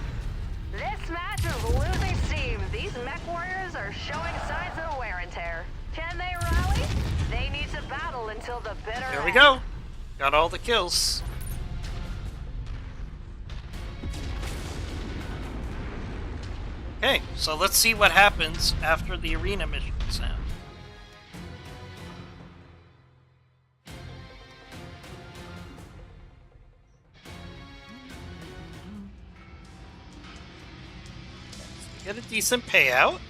This match is losing steam. These mech warriors are showing signs of wear and tear. Can they rally? They need to battle until the bitter There we end. go. Got all the kills. Okay, so let's see what happens after the arena missions now. Get a decent payout.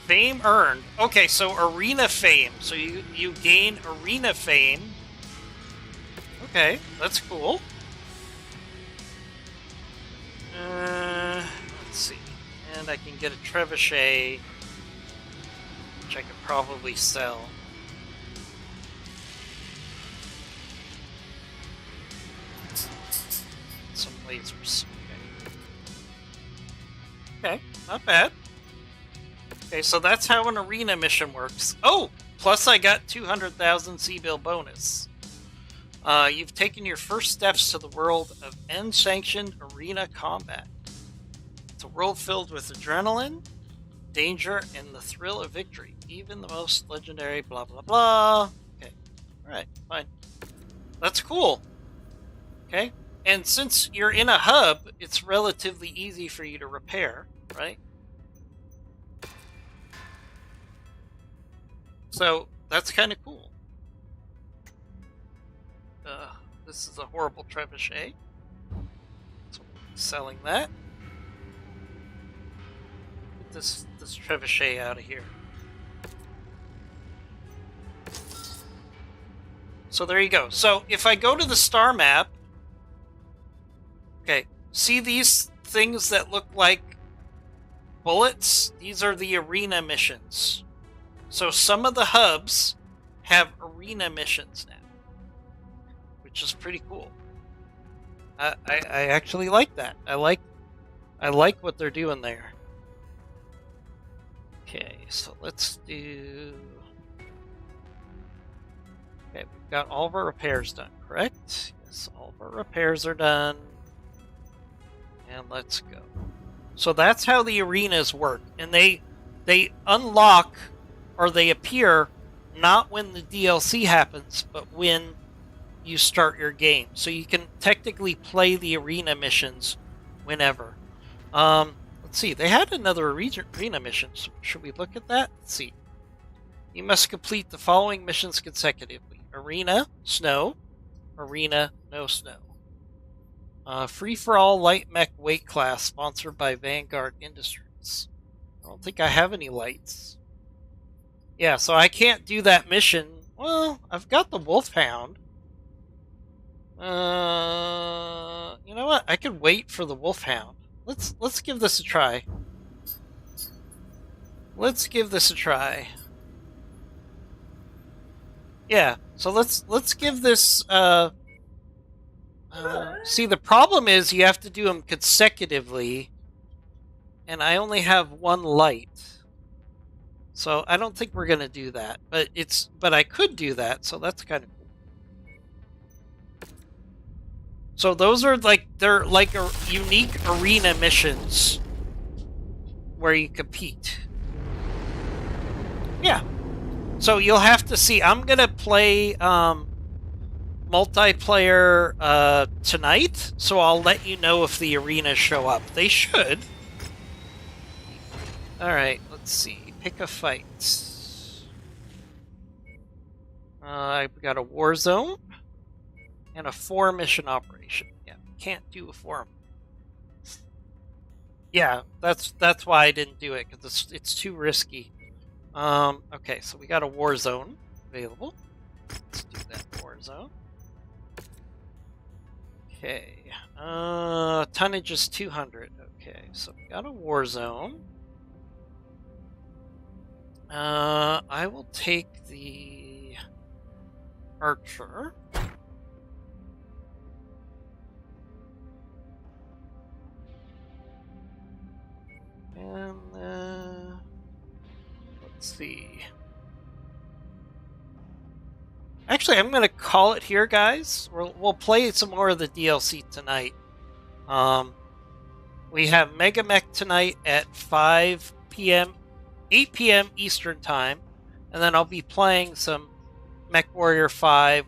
Fame earned. Okay, so arena fame. So you gain arena fame. Okay, that's cool. Let's see. And I can get a trebuchet, which I could probably sell. Some lasers. Okay, not bad. Okay, so that's how an arena mission works. Oh, plus I got 200,000 C-bill bonus. You've taken your first steps to the world of unsanctioned arena combat. It's a world filled with adrenaline, danger, and the thrill of victory. Even the most legendary blah blah blah. Okay, alright, fine. That's cool. Okay, and since you're in a hub, it's relatively easy for you to repair, right? So, that's kind of cool. This is a horrible trebuchet. So selling that. Get this trebuchet out of here. So there you go. So if I go to the star map, okay, see these things that look like bullets? These are the arena missions. So some of the hubs have arena missions now, which is pretty cool. I actually like that. I like what they're doing there. Okay, so let's do. Okay, we've got all of our repairs done, correct? Yes, all of our repairs are done. And let's go. So that's how the arenas work, and they unlock or they appear not when the DLC happens, but when you start your game. So you can technically play the arena missions whenever. Let's see. They had another arena mission. Should we look at that? Let's see. You must complete the following missions consecutively. Arena, snow. Arena, no snow. Free-for-all light mech weight class, sponsored by Vanguard Industries. I don't think I have any lights. Yeah, so I can't do that mission. Well, I've got the Wolfhound. You know what? I could wait for the Wolfhound. Let's give this a try. Let's give this a try. Yeah, so let's give this. See, the problem is you have to do them consecutively, and I only have one light, so I don't think we're gonna do that. But I could do that, so that's kind of cool. So those are they're like a unique arena missions where you compete. Yeah. So you'll have to see. I'm gonna play multiplayer tonight, so I'll let you know if the arenas show up. They should. Alright, let's see. Pick a fight. I've got a war zone and a 4-mission operation. Yeah, can't do a 4. Yeah, that's why I didn't do it, because it's too risky. Okay, so we got a war zone available. Let's do that war zone. Okay, tonnage is 200. Okay, so we got a war zone. I will take the archer. And let's see. Actually, I'm going to call it here, guys. We'll play some more of the DLC tonight. We have Mega Mech tonight at 5 p.m., 8 p.m. Eastern Time. And then I'll be playing some Mech Warrior 5